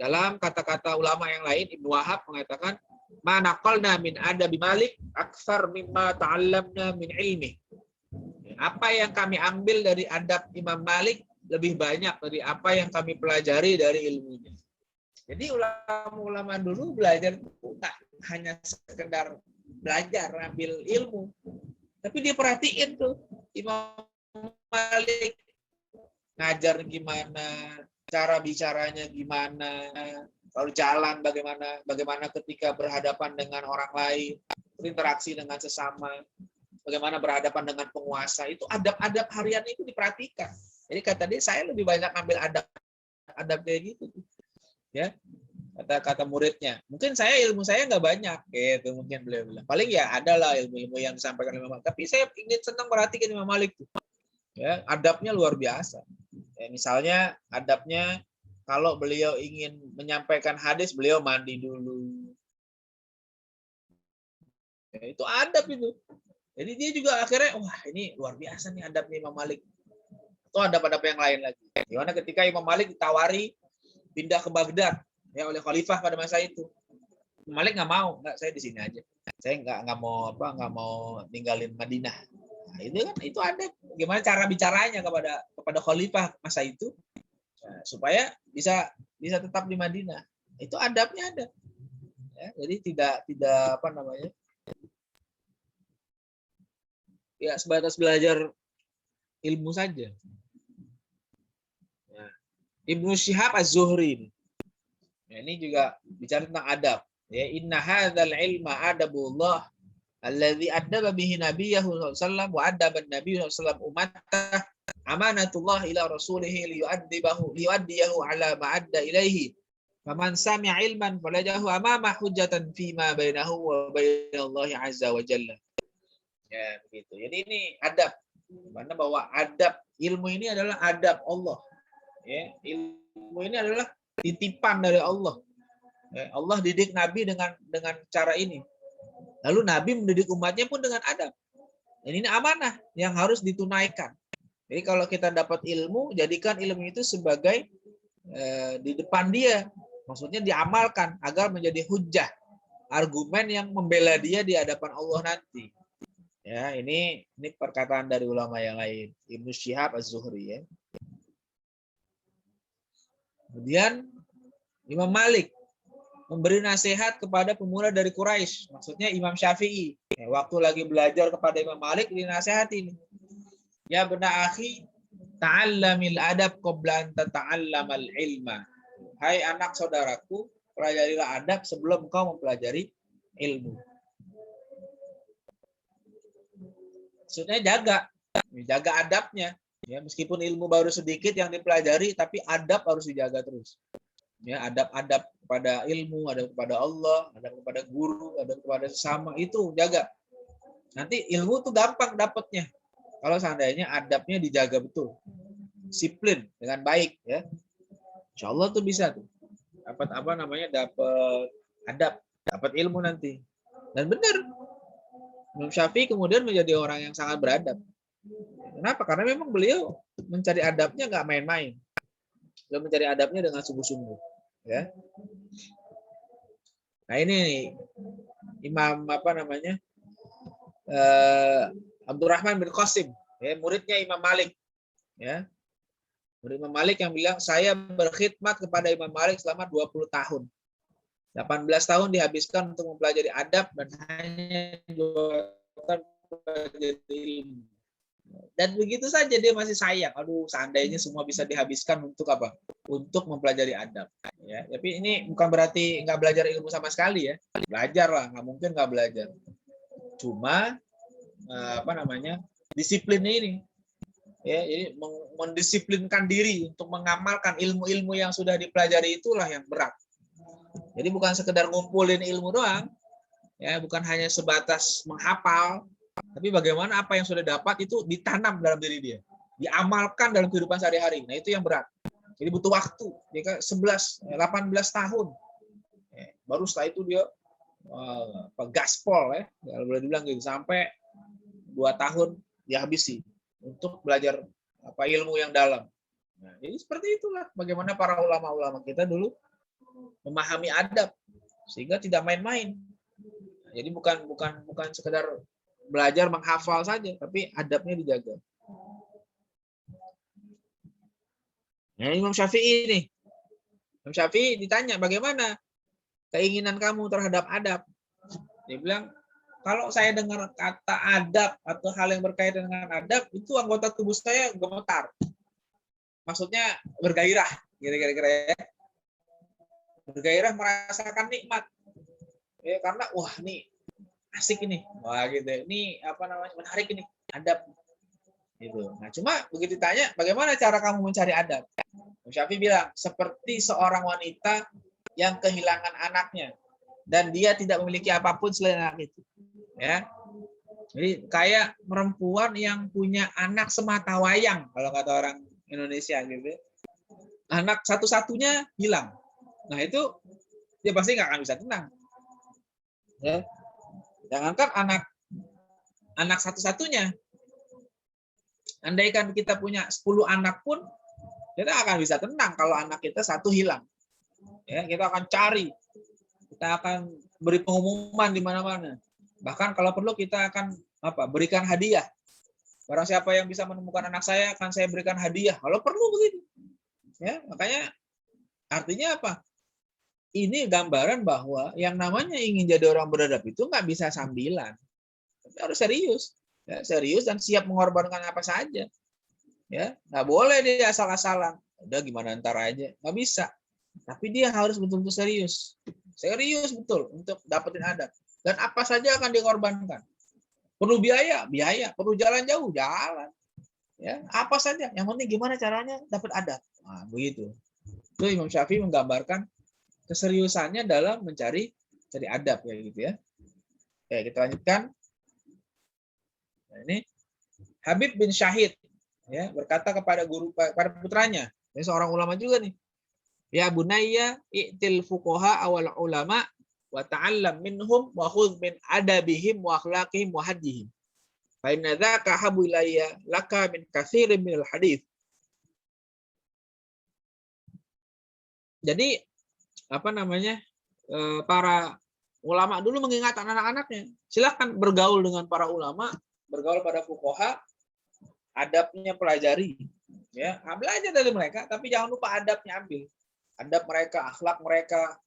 dalam kata-kata ulama yang lain. Ibnu Wahab mengatakan manaqalna min adabi Malik aktsar mimma ta'allamna min ilmi. Apa yang kami ambil dari adab Imam Malik lebih banyak dari apa yang kami pelajari dari ilmunya. Jadi ulama-ulama dulu belajar bukan hanya sekedar belajar ambil ilmu, tapi dia perhatiin tuh Imam Malik ngajar gimana, cara bicaranya gimana, kalau jalan bagaimana ketika berhadapan dengan orang lain, berinteraksi dengan sesama, bagaimana berhadapan dengan penguasa. Itu adab-adab harian itu diperhatikan. Jadi kata dia, saya lebih banyak ambil adab kayak gitu. Ya, kata muridnya. Mungkin ilmu saya nggak banyak, gitu mungkin beliau bilang. Paling ya adalah ilmu-ilmu yang disampaikan oleh Imam Malik. Tapi saya ingin senang perhatikan Imam Malik tuh. Ya, adabnya luar biasa. Ya, misalnya adabnya kalau beliau ingin menyampaikan hadis, beliau mandi dulu. Ya, itu adab itu. Jadi dia juga akhirnya, wah ini luar biasa nih adabnya Imam Malik. Atau adab-adab yang lain lagi. Gimana ketika Imam Malik ditawari pindah ke Baghdad ya oleh khalifah pada masa itu. Imam Malik nggak mau, saya di sini aja. Saya nggak mau ninggalin Madinah. Nah, itu ada gimana cara bicaranya kepada khalifah masa itu, nah, supaya bisa tetap di Madinah. Itu adabnya ada. Ya, jadi tidak ya sebatas belajar ilmu saja. Ya. Ibnu Syihab Az-Zuhri ini juga bicara tentang adab. Ya, inna hadzal ilma adabullah alladzi adaba bihi nabiyahu sallallahu alaihi wasallam wa adaba an-nabiyyu sallallahu alaihi wasallam ummatahu amanatullah ila rasulih liyuaddiyahu ala ma adda ilaihi. Faman sami'a ilman falajahu amama hujjatan fima bainahu wa bainallahi azza wa jalla. Ya, begitu. Jadi ini adab. Karena bahwa adab ilmu ini adalah adab Allah. Ya, ilmu ini adalah titipan dari Allah. Ya, Allah didik Nabi dengan cara ini. Lalu Nabi mendidik umatnya pun dengan adab. Dan ini amanah yang harus ditunaikan. Jadi kalau kita dapat ilmu, jadikan ilmu itu sebagai di depan dia. Maksudnya diamalkan agar menjadi hujjah. Argumen yang membela dia di hadapan Allah nanti. Ya, ini perkataan dari ulama yang lain. Ibnu Syihab Az-Zuhri ya. Kemudian Imam Malik memberi nasihat kepada pemuda dari Quraisy, maksudnya Imam Syafi'i. Waktu lagi belajar kepada Imam Malik, dinasihati. Ya bena akhi, ta'allamil adab qabla an tata'allamal ilma. Hai anak saudaraku, pelajarilah adab sebelum kau mempelajari ilmu. Maksudnya jaga adabnya. Ya, meskipun ilmu baru sedikit yang dipelajari, tapi adab harus dijaga terus. Ya, adab-adab kepada ilmu, adab kepada Allah, adab kepada guru, adab kepada sesama, itu jaga. Nanti ilmu tuh gampang dapatnya. Kalau seandainya adabnya dijaga betul. Disiplin dengan baik, ya. Insya Allah tuh bisa tuh. Dapat dapat adab, dapat ilmu nanti. Dan benar, Imam Syafi'i kemudian menjadi orang yang sangat beradab. Kenapa? Karena memang beliau mencari adabnya nggak main-main. Beliau mencari adabnya dengan sungguh-sungguh. Ya. Nah ini nih, Imam Abdurrahman bin Qasim, ya, muridnya Imam Malik. Ya. Murid Imam Malik yang bilang, saya berkhidmat kepada Imam Malik selama 20 tahun. 18 tahun dihabiskan untuk mempelajari adab dan hanya 2 tahun mempelajari ilmu. Dan begitu saja dia masih sayang. Aduh, seandainya semua bisa dihabiskan untuk apa? Untuk mempelajari adab. Ya, tapi ini bukan berarti nggak belajar ilmu sama sekali ya. Belajar lah, nggak mungkin nggak belajar. Cuma disiplin ini. Ya, jadi mendisiplinkan diri untuk mengamalkan ilmu-ilmu yang sudah dipelajari itulah yang berat. Jadi bukan sekedar ngumpulin ilmu doang, ya, bukan hanya sebatas menghafal, tapi bagaimana apa yang sudah dapat itu ditanam dalam diri dia, diamalkan dalam kehidupan sehari-hari. Nah itu yang berat. Jadi butuh waktu. Dia 18 tahun, ya, baru setelah itu dia gaspol, ya, kalau boleh dibilang gitu, sampai 2 tahun dihabisi untuk belajar ilmu yang dalam. Nah, jadi seperti itulah bagaimana para ulama-ulama kita dulu memahami adab sehingga tidak main-main. Jadi bukan sekedar belajar menghafal saja, tapi adabnya dijaga. Nah, Imam Syafi'i ini. Imam Syafi'i ditanya, bagaimana keinginan kamu terhadap adab? Dia bilang, kalau saya dengar kata adab atau hal yang berkaitan dengan adab, itu anggota tubuh saya gemetar. Maksudnya bergairah, kira-kira ya. Bergairah merasakan nikmat. Ya, karena wah ini asik ini. Wah gitu. Ini menarik ini, adab. Gitu. Nah, cuma begitu ditanya, bagaimana cara kamu mencari adab? Syafi'i bilang, seperti seorang wanita yang kehilangan anaknya dan dia tidak memiliki apapun selain anak itu. Ya. Jadi kayak perempuan yang punya anak semata wayang, kalau kata orang Indonesia gitu. Anak satu-satunya hilang. Nah itu dia pasti nggak akan bisa tenang. Ya. Jangankan anak satu-satunya. Andaikan kita punya 10 anak pun, kita akan bisa tenang kalau anak kita satu hilang. Ya, kita akan cari. Kita akan beri pengumuman di mana-mana. Bahkan kalau perlu kita akan berikan hadiah. Barang siapa yang bisa menemukan anak saya, akan saya berikan hadiah. Kalau perlu begitu. Ya, makanya artinya apa? Ini gambaran bahwa yang namanya ingin jadi orang beradab itu nggak bisa sambilan. Tapi harus serius. Ya, serius dan siap mengorbankan apa saja. Ya, nggak boleh dia asal-asalan. Udah gimana ntar aja. Nggak bisa. Tapi dia harus betul-betul serius. Serius betul untuk dapetin adab. Dan apa saja akan dikorbankan. Perlu biaya, perlu jalan jauh, jalan. Ya, apa saja. Yang penting gimana caranya dapat adab. Nah, begitu. Itu Imam Syafi'i menggambarkan keseriusannya dalam mencari adab ya gitu ya. Oke, kita lanjutkan. Nah, ini Habib bin Syahid ya berkata kepada putranya, ini seorang ulama juga nih. Ya bunayya i'til fuqaha awal ulama wa ta'allam minhum wa khudh min adabihim wa akhlaqihim wa hadihim. Fa inna dzaka habu ilayya laka min katsirin minal hadits. Jadi para ulama dulu mengingatkan anak-anaknya, silakan bergaul dengan para ulama, bergaul pada fuqaha, adabnya pelajari, ya, belajar dari mereka, tapi jangan lupa adabnya ambil, adab mereka, akhlak mereka,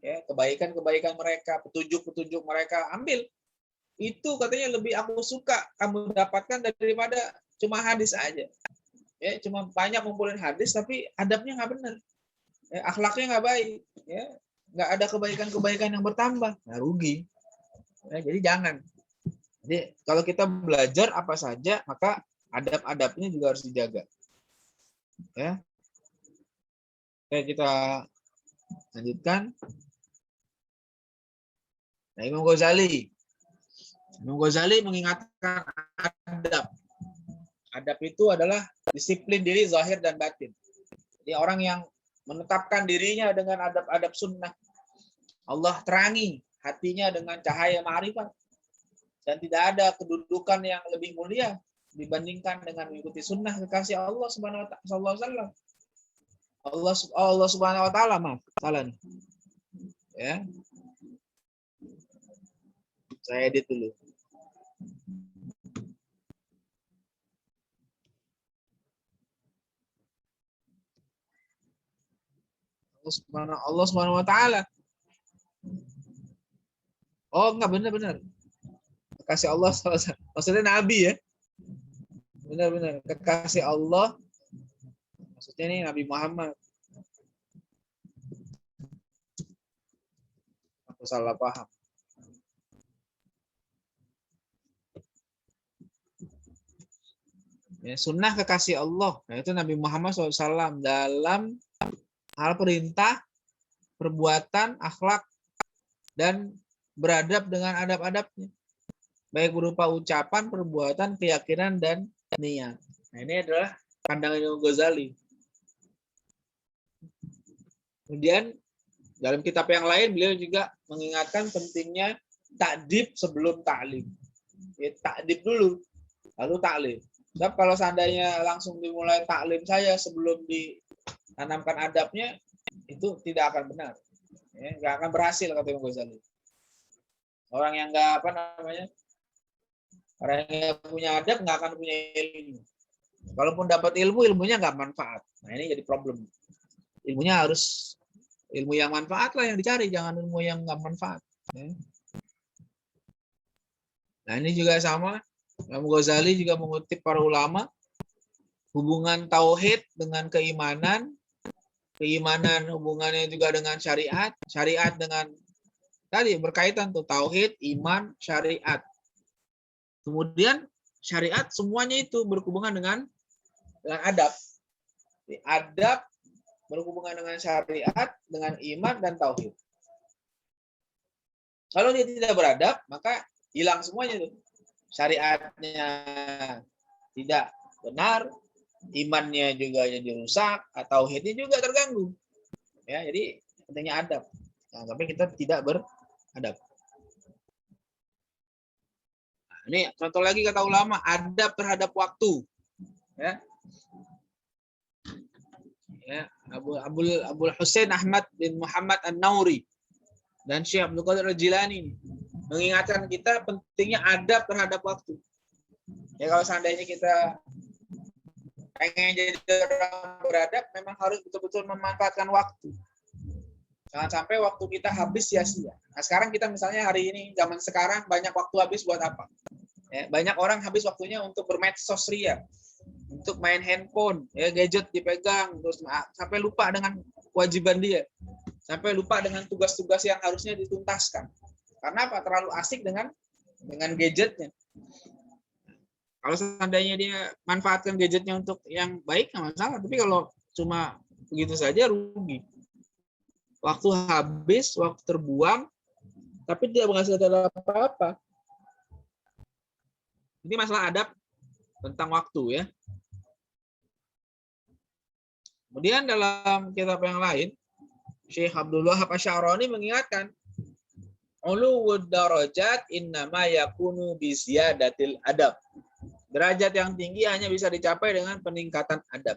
ya, kebaikan-kebaikan mereka, petunjuk-petunjuk mereka ambil. Itu katanya lebih aku suka kamu dapatkan daripada cuma hadis aja, ya, cuma banyak ngumpulin hadis tapi adabnya nggak benar. Ya, akhlaknya nggak baik, ya, nggak ada kebaikan-kebaikan yang bertambah, nah rugi. Ya, jadi jangan. Jadi kalau kita belajar apa saja, maka adab-adabnya juga harus dijaga. Ya. Oke, kita lanjutkan. Nah, Imam Ghazali. Imam Ghazali mengingatkan adab. Adab itu adalah disiplin diri zahir dan batin. Jadi orang yang menetapkan dirinya dengan adab-adab sunnah, Allah terangi hatinya dengan cahaya ma'rifat. Dan tidak ada kedudukan yang lebih mulia dibandingkan dengan mengikuti sunnah kekasih Allah Subhanahu wa taala. Allah Subhanahu wa taala, maaf, salah nih. Ya. Saya edit dulu. Allah Subhanahu wa taala. Oh, enggak, benar-benar. Kekasih Allah, maksudnya Nabi ya. Benar-benar. Kekasih Allah, maksudnya ini Nabi Muhammad. Aku salah paham. Ya, sunnah kekasih Allah, yaitu Nabi Muhammad SAW dalam hal perintah, perbuatan, akhlak, dan beradab dengan adab-adabnya. Baik berupa ucapan, perbuatan, keyakinan, dan niat. Nah, ini adalah pandangan Imam Ghazali. Kemudian dalam kitab yang lain beliau juga mengingatkan pentingnya takdib sebelum taklim. Ya, takdib dulu, lalu taklim. Sebab kalau seandainya langsung dimulai taklim saya sebelum ditanamkan adabnya, itu tidak akan benar. Ya, nggak akan berhasil kata Imam Ghazali. Orang yang nggak orang yang punya adab nggak akan punya ilmu. Kalaupun dapat ilmu, ilmunya nggak manfaat. Nah, ini jadi problem. Ilmunya harus ilmu yang manfaat lah yang dicari, jangan ilmu yang nggak manfaat. Nah, ini juga sama. Imam Ghazali juga mengutip para ulama, hubungan tauhid dengan keimanan, keimanan hubungannya juga dengan syariat, syariat dengan tadi berkaitan tuh tauhid, iman, syariat. Kemudian syariat semuanya itu berhubungan dengan adab. Adab berhubungan dengan syariat, dengan iman dan tauhid. Kalau dia tidak beradab, maka hilang semuanya tuh. Syariatnya tidak benar, imannya juga jadi rusak, tauhidnya juga terganggu. Ya, jadi pentingnya adab. Nah, tapi kita tidak beradab. Ini contoh lagi kata ulama, adab terhadap waktu. Ya. Ya, Abul Husain Ahmad bin Muhammad An-Nauri dan Syekh Abdul Qadir Al-Jilani mengingatkan kita pentingnya adab terhadap waktu. Ya, kalau seandainya kita pengen jadi orang beradab, memang harus betul-betul memanfaatkan waktu. Jangan sampai waktu kita habis sia-sia. Nah, sekarang kita misalnya hari ini, zaman sekarang banyak waktu habis buat apa? Ya, banyak orang habis waktunya untuk bermedsos ria, untuk main handphone, ya, gadget dipegang, terus sampai lupa dengan kewajiban dia, sampai lupa dengan tugas-tugas yang harusnya dituntaskan. Karena apa? Terlalu asik dengan gadgetnya. Kalau seandainya dia manfaatkan gadgetnya untuk yang baik, nggak masalah. Tapi kalau cuma begitu saja, rugi. Waktu habis, waktu terbuang, tapi tidak menghasilkan apa-apa. Ini masalah adab tentang waktu, ya. Kemudian dalam kitab yang lain, Syekh Abdul Wahab Asy-Sya'rani mengingatkan, uluwud darajat innama yakunu bi ziyadatil adab. Derajat yang tinggi hanya bisa dicapai dengan peningkatan adab.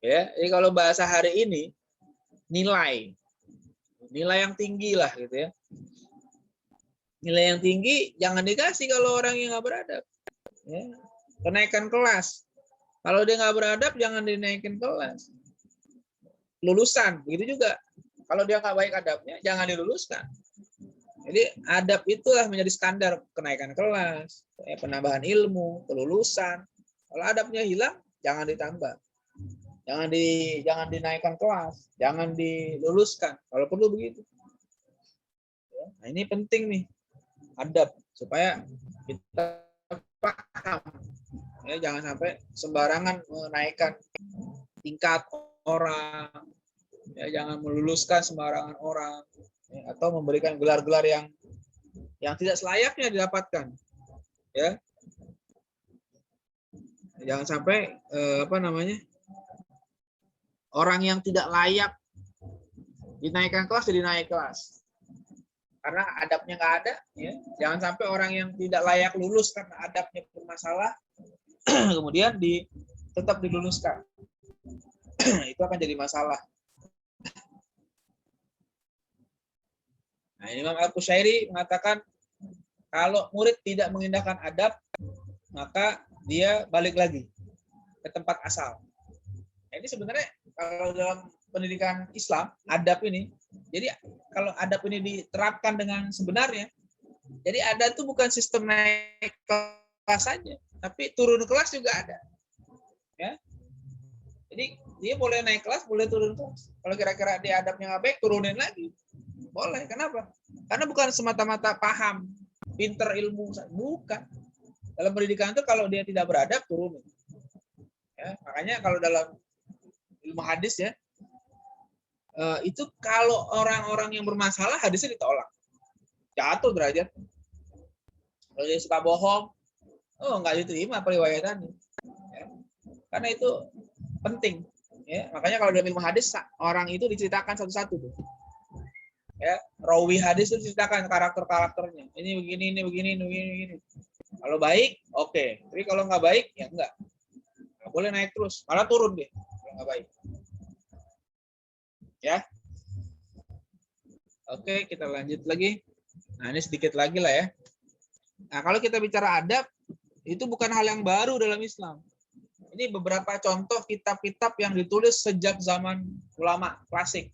Ya, jadi kalau bahasa hari ini, nilai yang tinggi lah gitu ya. Nilai yang tinggi jangan dikasih kalau orang yang nggak beradab. Ya. Kenaikan kelas. Kalau dia nggak beradab, jangan dinaikin kelas. Lulusan, begitu juga. Kalau dia nggak baik adabnya, jangan diluluskan. Jadi adab itulah menjadi standar kenaikan kelas, penambahan ilmu, kelulusan. Kalau adabnya hilang, jangan ditambah. Jangan dinaikkan kelas, jangan diluluskan. Kalau perlu begitu. Nah, ini penting nih, adab, supaya kita paham. Ya, jangan sampai sembarangan menaikkan tingkat orang, ya, jangan meluluskan sembarangan orang, ya, atau memberikan gelar-gelar yang tidak selayaknya didapatkan. Ya, jangan sampai orang yang tidak layak dinaikkan kelas jadi naik kelas karena adabnya nggak ada. Ya, jangan sampai orang yang tidak layak lulus karena adabnya bermasalah kemudian tetap diluluskan. Itu akan jadi masalah. Nah, Imam Al-Qushairi mengatakan kalau murid tidak mengindahkan adab, maka dia balik lagi ke tempat asal. Nah, ini sebenarnya kalau dalam pendidikan Islam, adab ini, jadi kalau adab ini diterapkan dengan sebenarnya, jadi adab itu bukan sistem naik kelas saja, tapi turun kelas juga ada. Ya. Jadi dia boleh naik kelas, boleh turun kelas. Kalau kira-kira dia adabnya nggak baik, turunin lagi. Boleh. Kenapa? Karena bukan semata-mata paham, pinter ilmu, bukan. Dalam pendidikan itu kalau dia tidak beradab, turunin. Ya, makanya kalau dalam ilmu hadis ya, itu kalau orang-orang yang bermasalah hadisnya ditolak, jatuh derajat. Kalau dia suka bohong, nggak diterima periwayatannya. Ya. Karena itu penting. Ya, makanya kalau dalam ilmu hadis orang itu diceritakan satu-satu tuh. Ya, rawi hadis itu diceritakan karakter-karakternya. Ini begini, ini begini, ini begini. Kalau baik, oke. Tapi kalau nggak baik, ya enggak. Nggak boleh naik terus, malah turun deh kalau nggak baik. Ya. Oke, kita lanjut lagi. Nah, ini sedikit lagi lah ya. Nah, kalau kita bicara adab, itu bukan hal yang baru dalam Islam. Ini beberapa contoh kitab-kitab yang ditulis sejak zaman ulama klasik.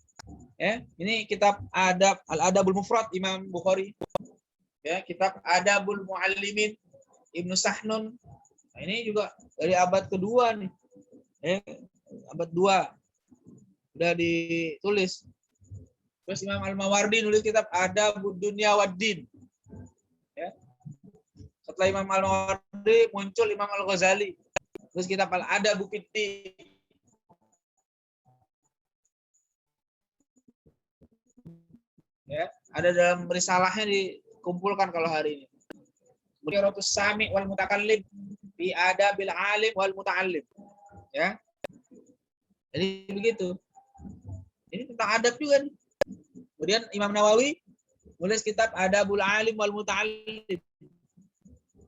Ya, ini kitab Adab Al-Adabul Mufrad Imam Bukhari. Ya, kitab Adabul Muallimin Ibnu Sahnun. Nah, ini juga dari abad kedua nih. Ya, abad 2 udah ditulis. Terus Imam Al-Mawardi nulis kitab Adabud Dunya Waddin. Ya. Setelah Imam Al-Mawardi muncul Imam Al-Ghazali. Terus kitab Al-Adabu Fiddin. Ya, ada dalam risalahnya dikumpulkan kalau hari ini. Mudhiratus Sami wal Mutakallim fi Adabil Alim wal Muta'allim. Ya. Jadi begitu. Ini tentang adab juga nih. Kemudian Imam Nawawi nulis kitab Adabul Alim wal Muta'allim.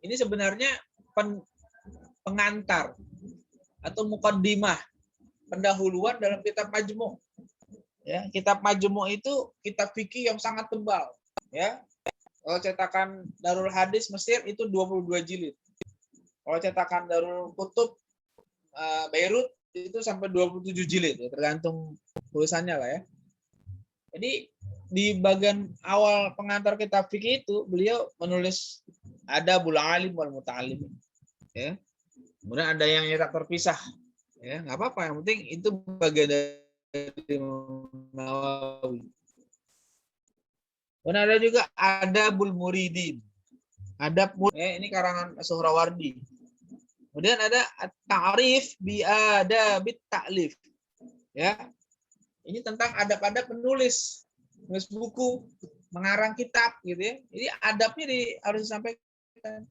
Ini sebenarnya pengantar atau muqaddimah, pendahuluan dalam kitab Majmu'. Ya, kitab Majmu' itu kitab fikih yang sangat tebal, ya. Kalau cetakan Darul Hadis Mesir itu 22 jilid. Kalau cetakan Darul Kutub Beirut itu sampai 27 jilid, ya, tergantung tulisannya lah ya. Jadi di bagian awal pengantar kitab fikih itu beliau menulis Adabul Alim wal Muta'allim. Ya. Kemudian ada yang nyetak terpisah. Ya, nggak apa-apa, yang penting itu bagian dari Nawawi. Dan ada juga Adabul Muridin. Adab murid, ya, ini karangan Suhrawardi. Kemudian ada Ta'rif bi Adabit Ta'lif. Ya. Ini tentang adab-adab menulis buku, mengarang kitab gitu ya. Jadi adabnya harus disampaikan.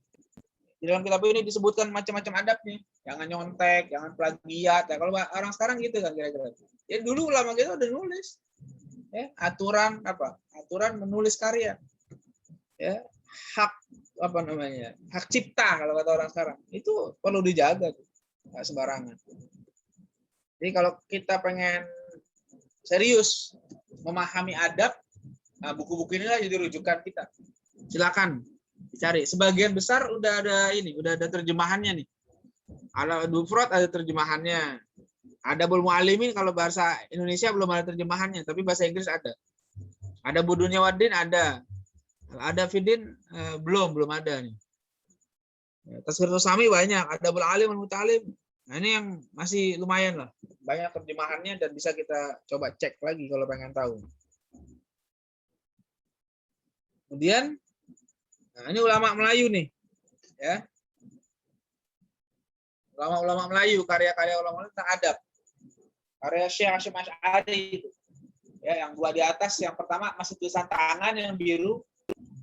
Di dalam kitab ini disebutkan macam-macam adabnya. Jangan nyontek, jangan plagiat. Ya, kalau orang sekarang gitu kan kira-kira. Ya dulu ulama kita udah nulis. Ya, aturan apa? Aturan menulis karya. Ya, hak apa namanya? Hak cipta kalau kata orang sekarang. Itu perlu dijaga tuh. Nggak sembarangan. Jadi kalau kita pengen serius memahami adab, nah buku-buku inilah jadi rujukan kita. Silakan dicari. Sebagian besar udah ada terjemahannya nih. Al-Adabul Mufrad ada terjemahannya. Adabul Muallimin kalau bahasa Indonesia belum ada terjemahannya, tapi bahasa Inggris ada. Adabud Dunya Waddin ada. Al-Adab Fiddin belum ada nih. Tazkiratus Sami banyak, Adabul Alim wal Muta'allim. Nah, ini yang masih lumayan lah. Banyak terjemahannya dan bisa kita coba cek lagi kalau pengen tahu. Kemudian, nah ini ulama Melayu nih. Ya. Ulama-ulama Melayu, karya-karya ulama Melayu tentang adab. Karya Syekh Hasyim Asy'ari itu. Ya, yang dua di atas, yang pertama masih tulisan tangan yang biru,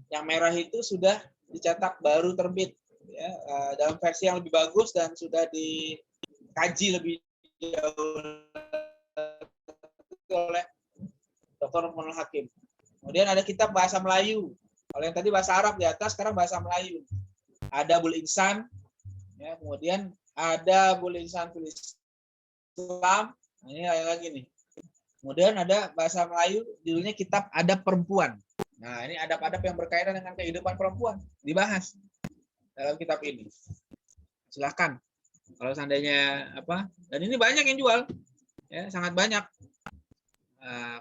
yang merah itu sudah dicetak baru terbit ya, dalam versi yang lebih bagus dan sudah dikaji lebih jauh oleh Dr. Munul Hakim. Kemudian ada kitab bahasa Melayu. Kalau yang tadi bahasa Arab di atas, sekarang bahasa Melayu. Ada Bul Insan, ya, kemudian ada Bul Insan tulis Islam. Ini lagi nih. Kemudian ada bahasa Melayu, judulnya Kitab Adab Perempuan. Nah, ini adab-adab yang berkaitan dengan kehidupan perempuan dibahas dalam kitab ini. Silahkan. Kalau seandainya apa? Dan ini banyak yang jual, ya, sangat banyak.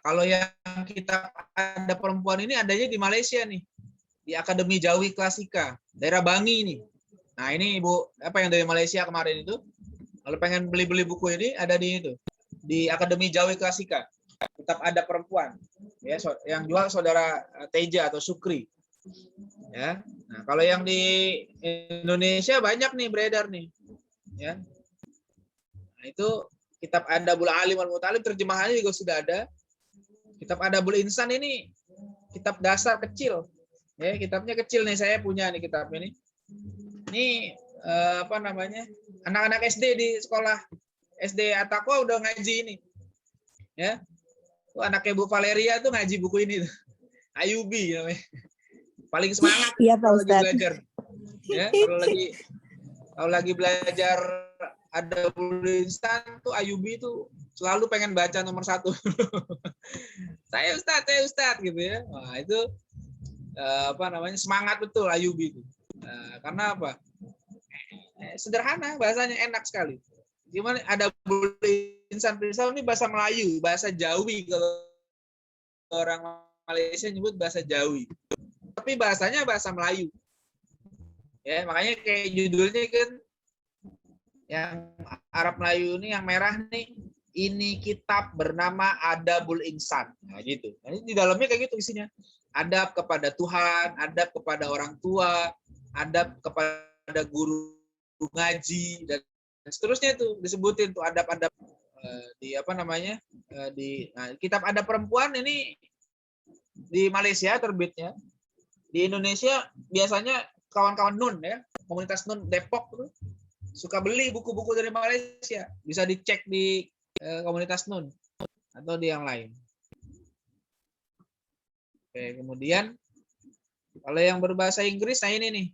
Kalau yang kitab adab perempuan ini adanya di Malaysia nih, di Akademi Jawi Klasika, daerah Bangi nih. Nah, ini Ibu, apa yang dari Malaysia kemarin itu? Kalau pengen beli-beli buku ini ada di itu, di Akademi Jawi Klasika. Kitab adab perempuan, ya, yang jual saudara Teja atau Sukri, ya. Nah, kalau yang di Indonesia banyak nih beredar nih, ya. Nah, itu kitab Adabul Alim wal Muta'alim terjemahannya juga sudah ada. Kitab Adabul Insan ini kitab dasar kecil, ya, kitabnya kecil nih, saya punya nih kitab ini. Ini apa namanya? Anak-anak SD di sekolah SD At-Taqwa udah ngaji ini, ya. Anaknya Bu Valeria tuh ngaji buku ini tuh. Ayubi namanya. Paling semangat Iya, Pak kalau lagi Ustadz. belajar. Ya, kalau lagi belajar ada instan tuh Ayubi tuh selalu pengen baca nomor 1. saya Ustadz gitu ya. Wah, itu apa namanya? Semangat betul Ayubi itu. Karena apa? Sederhana, bahasanya enak sekali. Gimana ada insan pisau ini bahasa Melayu, bahasa Jawi, kalau orang Malaysia nyebut bahasa Jawi. Tapi bahasanya bahasa Melayu. Ya, makanya kayak judulnya kan yang Arab Melayu ini yang merah nih, ini kitab bernama Adabul Insan. Nah, gitu. Nah, ini di dalamnya kayak gitu isinya. Adab kepada Tuhan, adab kepada orang tua, adab kepada guru ngaji, dan seterusnya itu disebutin tuh adab-adab di apa namanya di kitab adab perempuan ini di Malaysia terbitnya. Di Indonesia biasanya kawan-kawan Nun ya, komunitas Nun Depok tuh suka beli buku-buku dari Malaysia, bisa dicek di komunitas Nun atau di yang lain. Oke, kemudian kalau yang berbahasa Inggris, nah ini nih,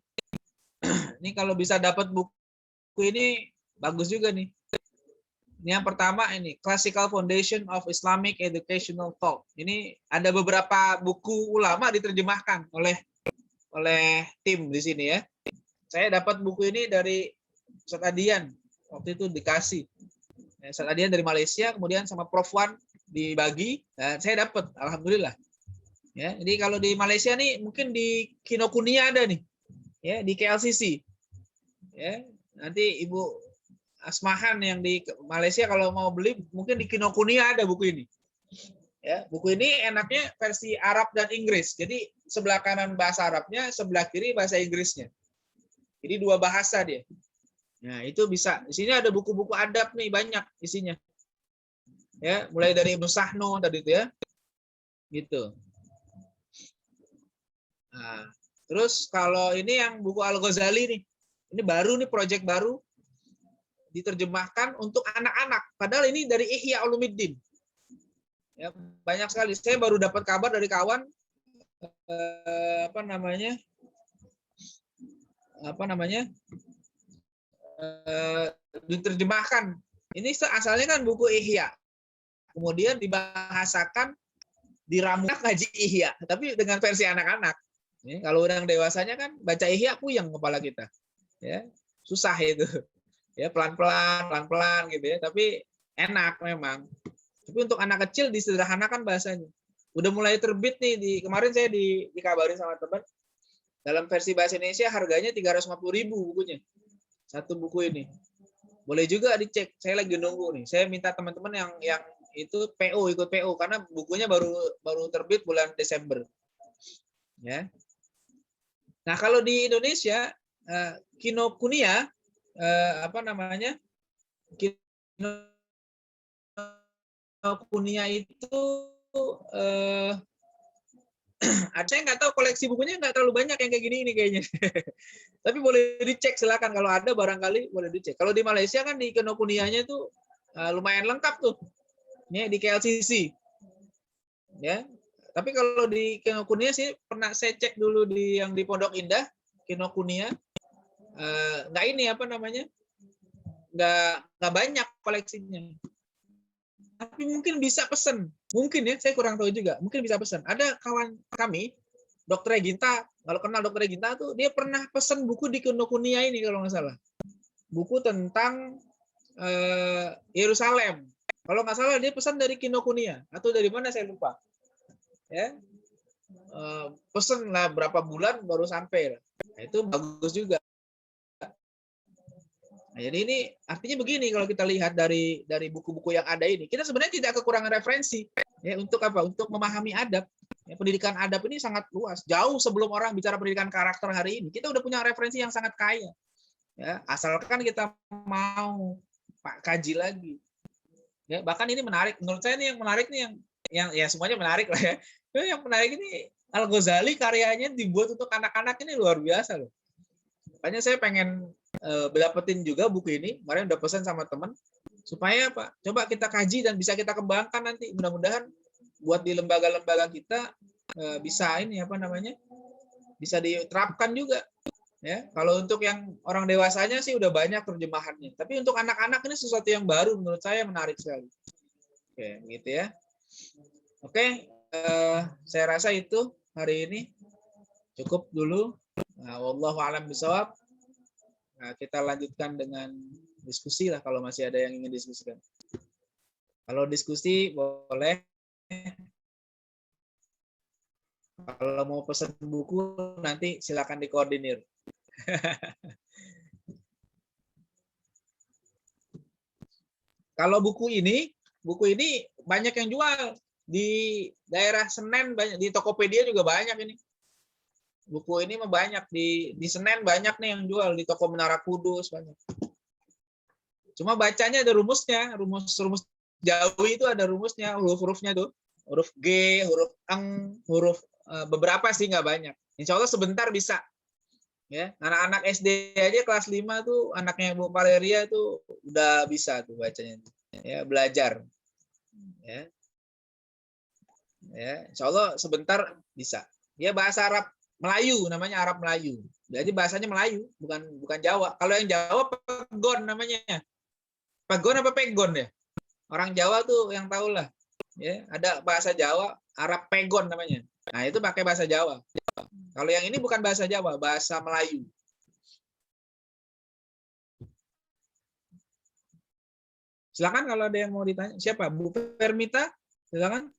ini kalau bisa dapat buku ini bagus juga nih. Ini yang pertama ini Classical Foundation of Islamic Educational Thought. Ini ada beberapa buku ulama diterjemahkan oleh tim di sini ya. Saya dapat buku ini dari Ustaz Adian, waktu itu dikasih. Ustaz Adian dari Malaysia, kemudian sama Prof Wan dibagi, dan saya dapat, alhamdulillah. Ya, jadi kalau di Malaysia nih mungkin di Kinokuniya ada nih, ya, di KLCC. Ya, nanti Ibu Asmahan yang di Malaysia kalau mau beli mungkin di Kinokuniya ada buku ini. Ya, buku ini enaknya versi Arab dan Inggris. Jadi sebelah kanan bahasa Arabnya, sebelah kiri bahasa Inggrisnya. Jadi dua bahasa dia. Nah, itu bisa. Di sini ada buku-buku adab nih banyak isinya. Ya, mulai dari Ibnu Sahno tadi itu ya. Gitu. Nah, terus kalau ini yang buku Al-Ghazali nih. Ini baru nih, proyek baru. Diterjemahkan untuk anak-anak. Padahal ini dari Ihya Ulumuddin. Ya, banyak sekali. Saya baru dapat kabar dari kawan diterjemahkan. Ini asalnya kan buku Ihya. Kemudian dibahasakan, diramukan ngaji Ihya, tapi dengan versi anak-anak. Kalau orang dewasanya kan baca Ihya puyeng kepala kita. Ya, susah itu. Ya, pelan-pelan gitu ya, tapi enak memang. Tapi untuk anak kecil disederhanakan bahasanya. Udah mulai terbit nih, kemarin saya dikabarin sama teman, dalam versi bahasa Indonesia harganya 350.000 bukunya. Satu buku ini. Boleh juga dicek, saya lagi nunggu nih. Saya minta teman-teman yang itu ikut PO karena bukunya baru terbit bulan Desember. Ya. Nah, kalau di Indonesia Kinokuniya, apa namanya? Kinokuniya itu saya nggak tahu, koleksi bukunya nggak terlalu banyak yang kayak gini ini kayaknya. Tapi boleh dicek, silakan kalau ada barangkali boleh dicek. Kalau di Malaysia kan di Kinokuniya-nya itu lumayan lengkap tuh. Ini di KLCC. Ya. Tapi kalau di Kinokuniya sih pernah saya cek dulu di yang di Pondok Indah, Kinokuniya. Nggak ini apa namanya? Nggak banyak koleksinya. Tapi mungkin bisa pesen. Mungkin ya, saya kurang tahu juga. Mungkin bisa pesen. Ada kawan kami, Dr. Ginta, kalau kenal Dr. Ginta tuh, dia pernah pesen buku di Kinokuniya ini kalau nggak salah. Buku tentang Yerusalem. Kalau nggak salah dia pesan dari Kinokuniya. Atau dari mana saya lupa. Ya, pesen lah berapa bulan baru sampai. Nah, itu bagus juga. Nah, jadi ini artinya begini, kalau kita lihat dari buku-buku yang ada ini, kita sebenarnya tidak kekurangan referensi. Ya, untuk apa? Untuk memahami adab. Ya, pendidikan adab ini sangat luas. Jauh sebelum orang bicara pendidikan karakter hari ini, kita udah punya referensi yang sangat kaya. Ya, asalkan kita mau kaji lagi. Ya, bahkan ini menarik. Menurut saya ini yang menarik nih yang ya semuanya menarik lah ya. Yang menarik ini Al-Ghazali karyanya dibuat untuk anak-anak ini luar biasa loh. Makanya saya pengen dapetin juga buku ini, kemarin udah pesan sama teman, supaya apa? Coba kita kaji dan bisa kita kembangkan nanti. Mudah-mudahan buat di lembaga-lembaga kita bisa ini apa namanya? Bisa diterapkan juga. Ya, kalau untuk yang orang dewasanya sih udah banyak terjemahannya. Tapi untuk anak-anak ini sesuatu yang baru, menurut saya menarik sekali. Oke, gitu ya. Oke, saya rasa itu hari ini cukup dulu. Wallahu a'lam bishawab. Nah, kita lanjutkan dengan diskusi lah kalau masih ada yang ingin diskusikan. Kalau diskusi boleh. Kalau mau pesan buku nanti silakan dikoordinir. Kalau buku ini banyak yang jual di daerah Senen, banyak di Tokopedia juga banyak ini. Buku ini banyak di Senen, banyak nih yang jual, di toko Menara Kudus banyak. Cuma bacanya ada rumusnya, rumus Jawi itu ada rumusnya, huruf-hurufnya tuh, huruf G, huruf Eng, huruf beberapa sih nggak banyak. Insya Allah sebentar bisa. Ya, anak-anak SD aja kelas 5 tuh, anaknya Bu Valeria tuh udah bisa tuh bacanya, ya belajar. Ya, Insya Allah sebentar bisa. Ya, bahasa Arab Melayu, namanya Arab Melayu. Jadi bahasanya Melayu, bukan Jawa. Kalau yang Jawa pegon namanya. Pegon apa pegon ya? Orang Jawa tuh yang tahu lah. Ya, ada bahasa Jawa, Arab pegon namanya. Nah, itu pakai bahasa Jawa. Kalau yang ini bukan bahasa Jawa, bahasa Melayu. Silakan kalau ada yang mau ditanya. Siapa? Bu Permita? Silakan.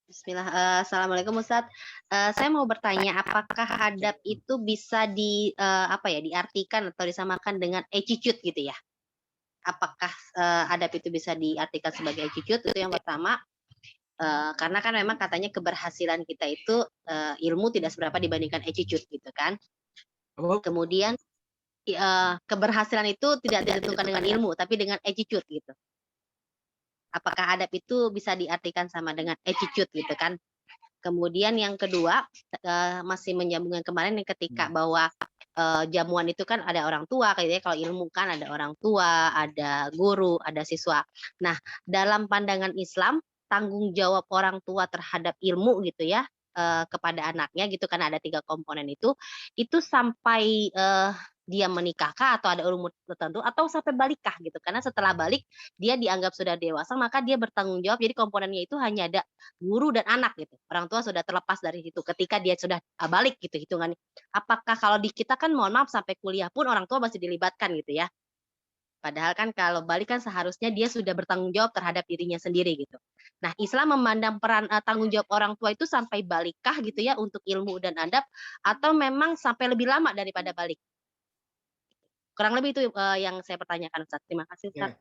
Bismillah. Assalamualaikum Ustadz. Saya mau bertanya, apakah adab itu bisa diartikan atau disamakan dengan attitude gitu ya? Apakah adab itu bisa diartikan sebagai attitude? Itu yang pertama. Karena kan memang katanya keberhasilan kita itu ilmu tidak seberapa dibandingkan attitude gitu kan. Kemudian keberhasilan itu tidak ditentukan dengan ilmu, tapi dengan attitude gitu. Apakah adab itu bisa diartikan sama dengan attitude gitu kan? Kemudian yang kedua, masih menyambungkan kemarin yang ketika bahwa jamuan itu kan ada orang tua, kayak kalau ilmu kan ada orang tua, ada guru, ada siswa. Nah, dalam pandangan Islam, tanggung jawab orang tua terhadap ilmu gitu ya, kepada anaknya gitu kan ada 3 komponen itu sampai dia menikahkah atau ada umur tertentu atau sampai balikkah gitu. Karena setelah balik dia dianggap sudah dewasa, maka dia bertanggung jawab. Jadi komponennya itu hanya ada guru dan anak gitu. Orang tua sudah terlepas dari situ ketika dia sudah balik gitu hitungannya. Apakah kalau di kita kan mohon maaf sampai kuliah pun orang tua masih dilibatkan gitu ya. Padahal kan kalau balik kan seharusnya dia sudah bertanggung jawab terhadap dirinya sendiri gitu. Nah, Islam memandang peran tanggung jawab orang tua itu sampai balikkah gitu ya untuk ilmu dan adab, atau memang sampai lebih lama daripada balik? Kurang lebih itu yang saya pertanyakan, Ustaz. Terima kasih, Ustaz.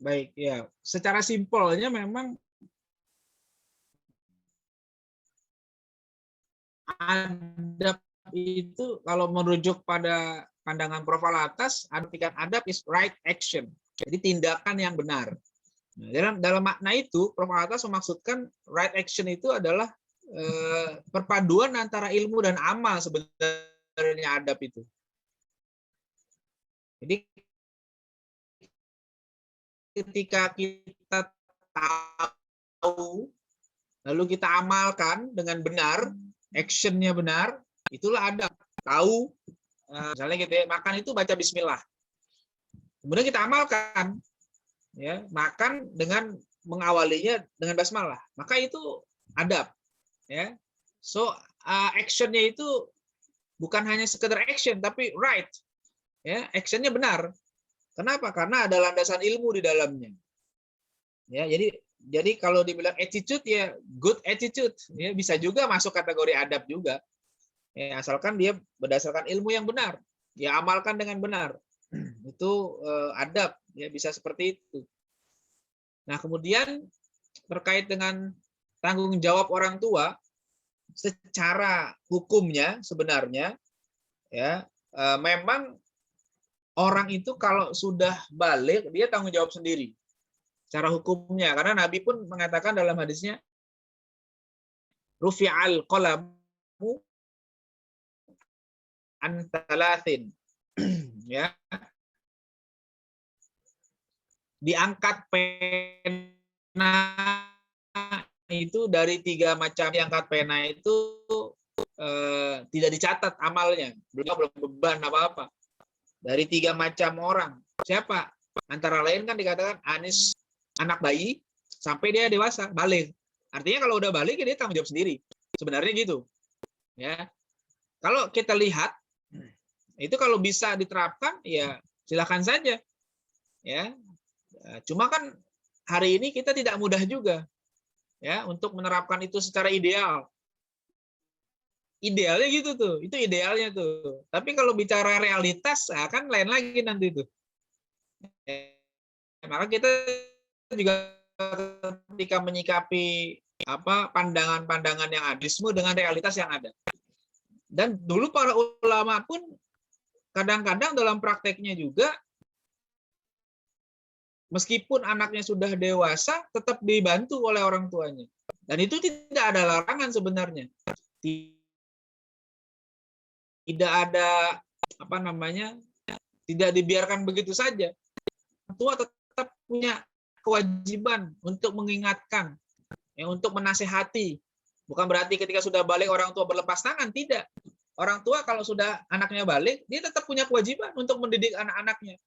Baik, ya. Secara simpelnya memang adab itu kalau merujuk pada pandangan profil atas, artikan adab is right action. Jadi tindakan yang benar. Nah, dalam makna itu, profil atas memaksudkan right action itu adalah perpaduan antara ilmu dan amal sebenarnya adab itu. Jadi ketika kita tahu, lalu kita amalkan dengan benar, actionnya benar, itulah adab. Tahu, misalnya gitu ya, makan itu baca bismillah. Kemudian kita amalkan, ya, makan dengan mengawalinya dengan basmalah. Maka itu adab. Ya, so actionnya itu bukan hanya sekedar action, tapi right. Ya, actionnya benar. Kenapa? Karena ada landasan ilmu di dalamnya. Ya, jadi kalau dibilang attitude ya good attitude, ya bisa juga masuk kategori adab juga. Ya, asalkan dia berdasarkan ilmu yang benar, ya amalkan dengan benar. Itu adab, ya bisa seperti itu. Nah, kemudian terkait dengan tanggung jawab orang tua secara hukumnya sebenarnya ya memang orang itu kalau sudah balik dia tanggung jawab sendiri secara hukumnya, karena Nabi pun mengatakan dalam hadisnya rufi'al qalamu an thalathin ya, diangkat pena itu dari 3 macam. Diangkat pena itu tidak dicatat amalnya, belum beban apa-apa, dari 3 macam orang. Siapa? Antara lain kan dikatakan anis anak bayi sampai dia dewasa balik. Artinya kalau udah balik dia tanggung jawab sendiri. Sebenarnya gitu. Ya. Kalau kita lihat itu kalau bisa diterapkan ya silakan saja. Ya. Cuma kan hari ini kita tidak mudah juga ya untuk menerapkan itu secara ideal. Idealnya gitu tuh, itu idealnya tuh. Tapi kalau bicara realitas, kan lain lagi nanti itu. Maka kita juga ketika menyikapi pandangan-pandangan yang adisme dengan realitas yang ada. Dan dulu para ulama pun kadang-kadang dalam prakteknya juga, meskipun anaknya sudah dewasa, tetap dibantu oleh orang tuanya. Dan itu tidak ada larangan sebenarnya. Tidak ada tidak dibiarkan begitu saja. Orang tua tetap punya kewajiban untuk mengingatkan, ya, untuk menasehati. Bukan berarti ketika sudah balik orang tua berlepas tangan, tidak. Orang tua kalau sudah anaknya balik, dia tetap punya kewajiban untuk mendidik anak-anaknya.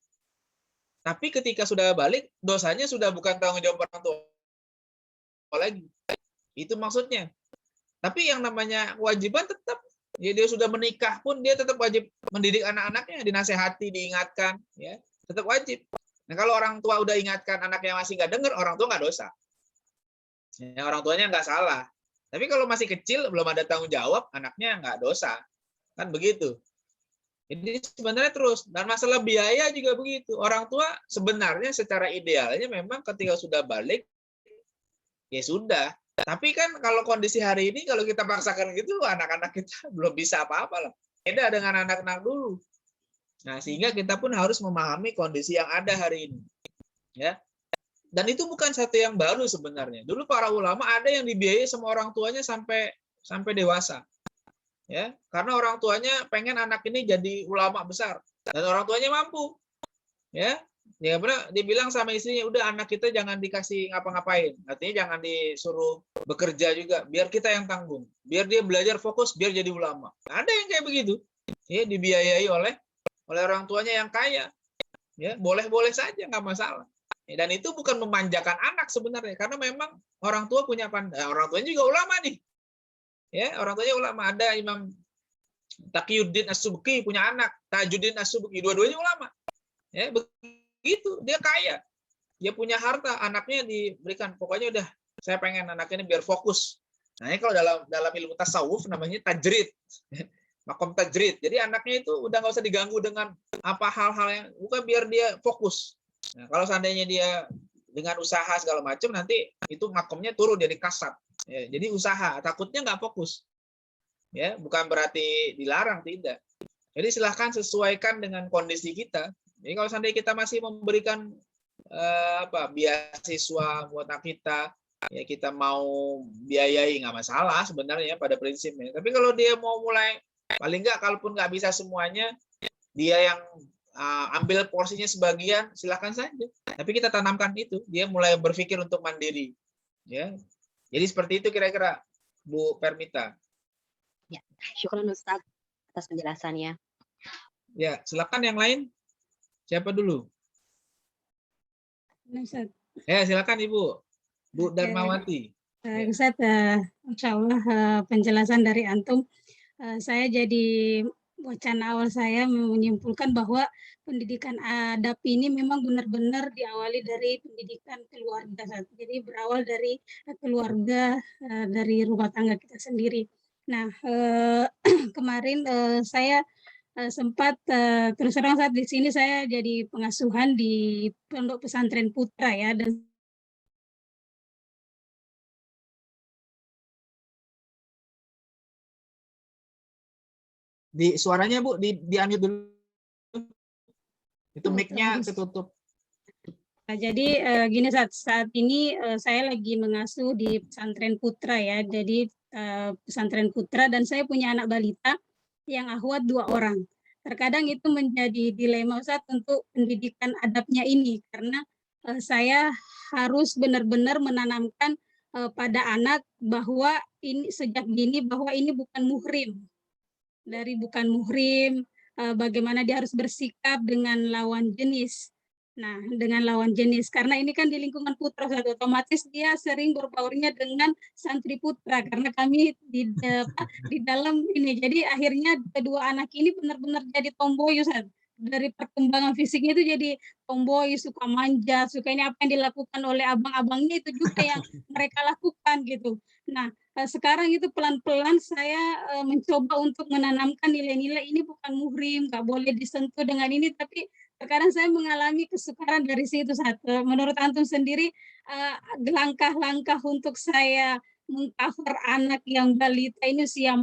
Tapi ketika sudah balik, dosanya sudah bukan tanggung jawab orang tua lagi. Itu maksudnya. Tapi yang namanya kewajiban tetap. Ya, dia sudah menikah pun dia tetap wajib mendidik anak-anaknya, dinasehati, diingatkan, ya, tetap wajib. Nah, kalau orang tua udah ingatkan anaknya masih nggak dengar, orang tua nggak dosa. Ya, orang tuanya nggak salah. Tapi kalau masih kecil, belum ada tanggung jawab, anaknya nggak dosa. Kan begitu. Jadi sebenarnya terus. Dan masalah biaya juga begitu. Orang tua sebenarnya secara idealnya memang ketika sudah balik, ya sudah. Tapi kan kalau kondisi hari ini, kalau kita paksakan gitu, anak-anak kita belum bisa apa-apa lah. Beda dengan anak-anak dulu. Nah, sehingga kita pun harus memahami kondisi yang ada hari ini. Ya. Dan itu bukan satu yang baru sebenarnya. Dulu para ulama ada yang dibiayai sama orang tuanya sampai dewasa. Ya, karena orang tuanya pengen anak ini jadi ulama besar dan orang tuanya mampu. Ya. Ya benar, dibilang sama istrinya, udah anak kita jangan dikasih ngapa-ngapain. Artinya jangan disuruh bekerja juga, biar kita yang tanggung. Biar dia belajar fokus, biar jadi ulama. Ada yang kayak begitu. Ya, dibiayai oleh orang tuanya yang kaya. Ya, boleh-boleh saja, nggak masalah. Ya, dan itu bukan memanjakan anak sebenarnya, karena memang orang tua punya orang tuanya juga ulama nih. Ya, orang tuanya ulama. Ada Imam Taqiyuddin As-Subki punya anak, Tajuddin As-Subki, dua-duanya ulama. Ya, begitu, dia kaya, dia punya harta, anaknya diberikan, pokoknya udah saya pengen anak ini biar fokus. Nah, ini kalau dalam ilmu tasawuf namanya tajrid, makom tajrid. Jadi anaknya itu udah nggak usah diganggu dengan apa hal-hal yang bukan, biar dia fokus. Nah, kalau seandainya dia dengan usaha segala macam, nanti itu makomnya turun jadi kasat. Ya, jadi usaha, takutnya nggak fokus. ya, bukan berarti dilarang, tidak. Jadi silahkan sesuaikan dengan kondisi kita. Jadi kalau seandainya kita masih memberikan beasiswa buat anak kita, ya kita mau biayai nggak masalah sebenarnya pada prinsipnya. Tapi kalau dia mau mulai, paling nggak kalaupun nggak bisa semuanya, dia yang ambil porsinya sebagian, silahkan saja. Tapi kita tanamkan itu, dia mulai berpikir untuk mandiri. Ya, jadi seperti itu kira-kira, Bu Permita. Ya, syukran Ustaz atas penjelasannya. Ya, silakan yang lain. Siapa dulu? Ustaz. Ya, silakan Ibu. Bu Darmawati. Ustaz, Insya Allah penjelasan dari Antum, saya jadi wacana awal saya menyimpulkan bahwa pendidikan adab ini memang benar-benar diawali dari pendidikan keluarga. Ustaz. Jadi berawal dari keluarga, dari rumah tangga kita sendiri. Nah, kemarin saya sempat terus terang saat di sini saya jadi pengasuhan di Pondok Pesantren Putra ya, dan Di suaranya Bu, di-unmute dulu. Itu mic-nya ketutup. Nah, jadi gini saat ini saya lagi mengasuh di Pesantren Putra ya, jadi Pesantren Putra, dan saya punya anak balita yang akhwat 2 orang. Terkadang itu menjadi dilema Ustaz untuk pendidikan adabnya ini, karena saya harus benar-benar menanamkan pada anak bahwa ini sejak dini bahwa ini bukan muhrim. Dari bukan muhrim, bagaimana dia harus bersikap dengan lawan jenis. Nah, dengan lawan jenis, karena ini kan di lingkungan putra, otomatis dia sering berbaurnya dengan santri putra, karena kami di dalam ini. Jadi akhirnya kedua anak ini benar-benar jadi tomboy, Ustaz. Dari perkembangan fisiknya itu jadi tomboy, suka manja, suka ini apa yang dilakukan oleh abang-abangnya itu juga yang mereka lakukan gitu. Nah, sekarang itu pelan-pelan saya mencoba untuk menanamkan nilai-nilai ini bukan muhrim, nggak boleh disentuh dengan ini, tapi terkadang saya mengalami kesukaran dari situ. Menurut Antum sendiri, langkah-langkah untuk saya meng-cover anak yang balita ini usia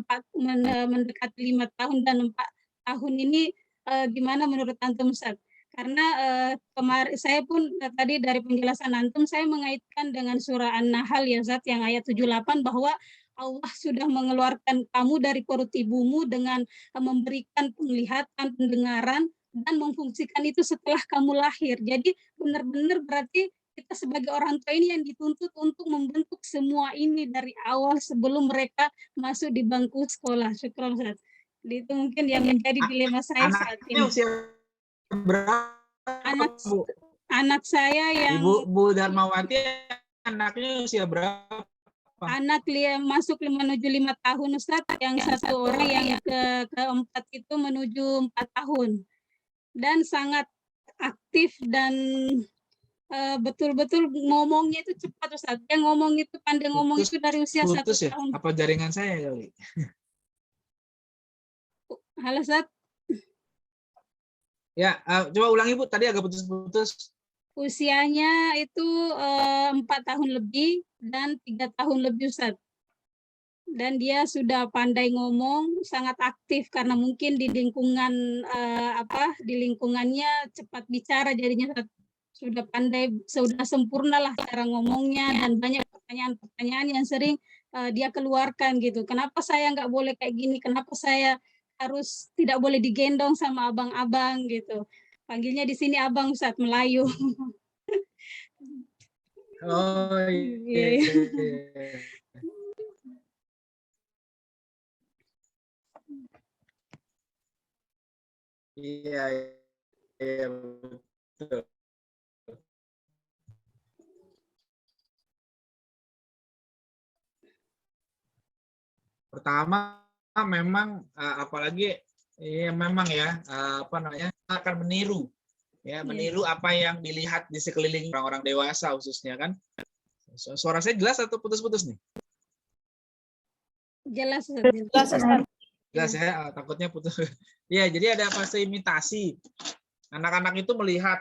mendekati 5 tahun dan 4 tahun ini, gimana menurut Antum, Ustaz? Karena kemarin saya pun tadi dari penjelasan Antum, saya mengaitkan dengan surah An-Nahl ya Ustaz, yang ayat 78 bahwa Allah sudah mengeluarkan kamu dari perut ibumu dengan memberikan penglihatan, pendengaran, dan memfungsikan itu setelah kamu lahir. Jadi benar-benar berarti kita sebagai orang tua ini yang dituntut untuk membentuk semua ini dari awal sebelum mereka masuk di bangku sekolah. Syukran Ustaz. Jadi itu mungkin yang menjadi dilema saya saat Anaknya ini. usia berapa, Bu? Anak saya yang Bu Darmawati, anaknya usia berapa? Anak masuk menuju 5 tahun Ustaz, yang satu orang yang keempat itu menuju 4 tahun. Dan sangat aktif dan betul-betul ngomongnya itu cepat Ustaz. Dia ngomong itu, pandai ngomong itu dari usia 1 ya? tahun. Apa jaringan saya kali? Halo Ustaz. Ya, coba ulangi Bu, tadi agak putus-putus. Usianya itu 4 tahun lebih dan 3 tahun lebih Ustaz. Dan dia sudah pandai ngomong, sangat aktif karena mungkin di lingkungan di lingkungannya cepat bicara, jadinya sudah pandai, sudah sempurna lah cara ngomongnya, dan banyak pertanyaan-pertanyaan yang sering dia keluarkan gitu. Kenapa saya nggak boleh kayak gini? Kenapa saya harus tidak boleh digendong sama abang-abang gitu? Panggilnya di sini abang Ustaz, Melayu. Oh iya. Iya, iya betul. Pertama memang apalagi ya memang ya apa namanya akan meniru ya, meniru apa yang dilihat di sekeliling orang-orang dewasa khususnya kan. Suara saya jelas atau putus-putus nih? Jelas. Jelas ya, takutnya putus. Ya, jadi ada fase imitasi. Anak-anak itu melihat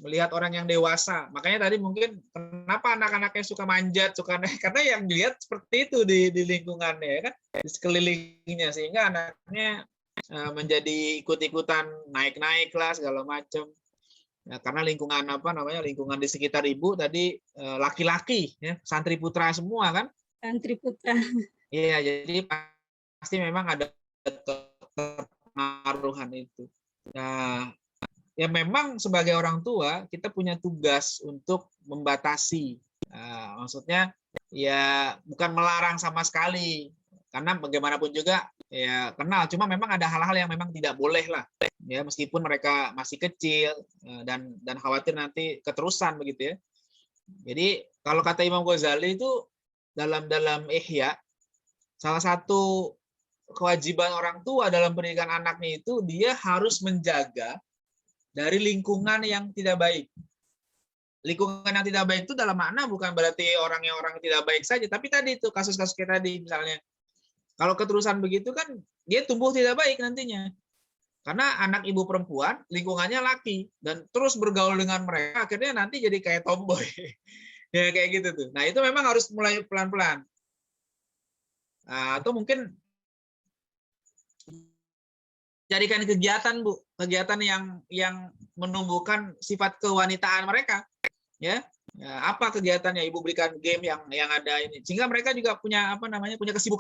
melihat orang yang dewasa. Makanya tadi mungkin kenapa anak-anaknya suka manjat, suka naik, karena yang dilihat seperti itu di lingkungannya, ya kan, di sekelilingnya, sehingga anaknya menjadi ikut-ikutan naik-naik lah segala macam. Ya, karena lingkungan apa namanya, lingkungan di sekitar ibu tadi laki-laki, ya, santri putra semua kan. Santri putra. Iya, jadi pasti memang ada kepengaruhan itu. Nah, ya memang sebagai orang tua kita punya tugas untuk membatasi. Maksudnya ya bukan melarang sama sekali, karena bagaimanapun juga ya kenal. Cuma memang ada hal-hal yang memang tidak boleh lah. Ya meskipun mereka masih kecil dan khawatir nanti keterusan begitu ya. Jadi kalau kata Imam Ghazali itu dalam Ihya, salah satu kewajiban orang tua dalam pendidikan anaknya itu dia harus menjaga dari lingkungan yang tidak baik. Lingkungan yang tidak baik itu dalam makna bukan berarti orang yang tidak baik saja, tapi tadi itu kasus-kasus kayak tadi misalnya. Kalau keterusan begitu kan dia tumbuh tidak baik nantinya. Karena anak ibu perempuan, lingkungannya laki dan terus bergaul dengan mereka, akhirnya nanti jadi kayak tomboy. Ya kayak gitu tuh. Nah, itu memang harus mulai pelan-pelan. Atau mungkin jadikan kegiatan, Bu, kegiatan yang menumbuhkan sifat kewanitaan mereka, ya. Apa kegiatannya? Ibu berikan game yang ada ini, sehingga mereka juga punya punya kesibukan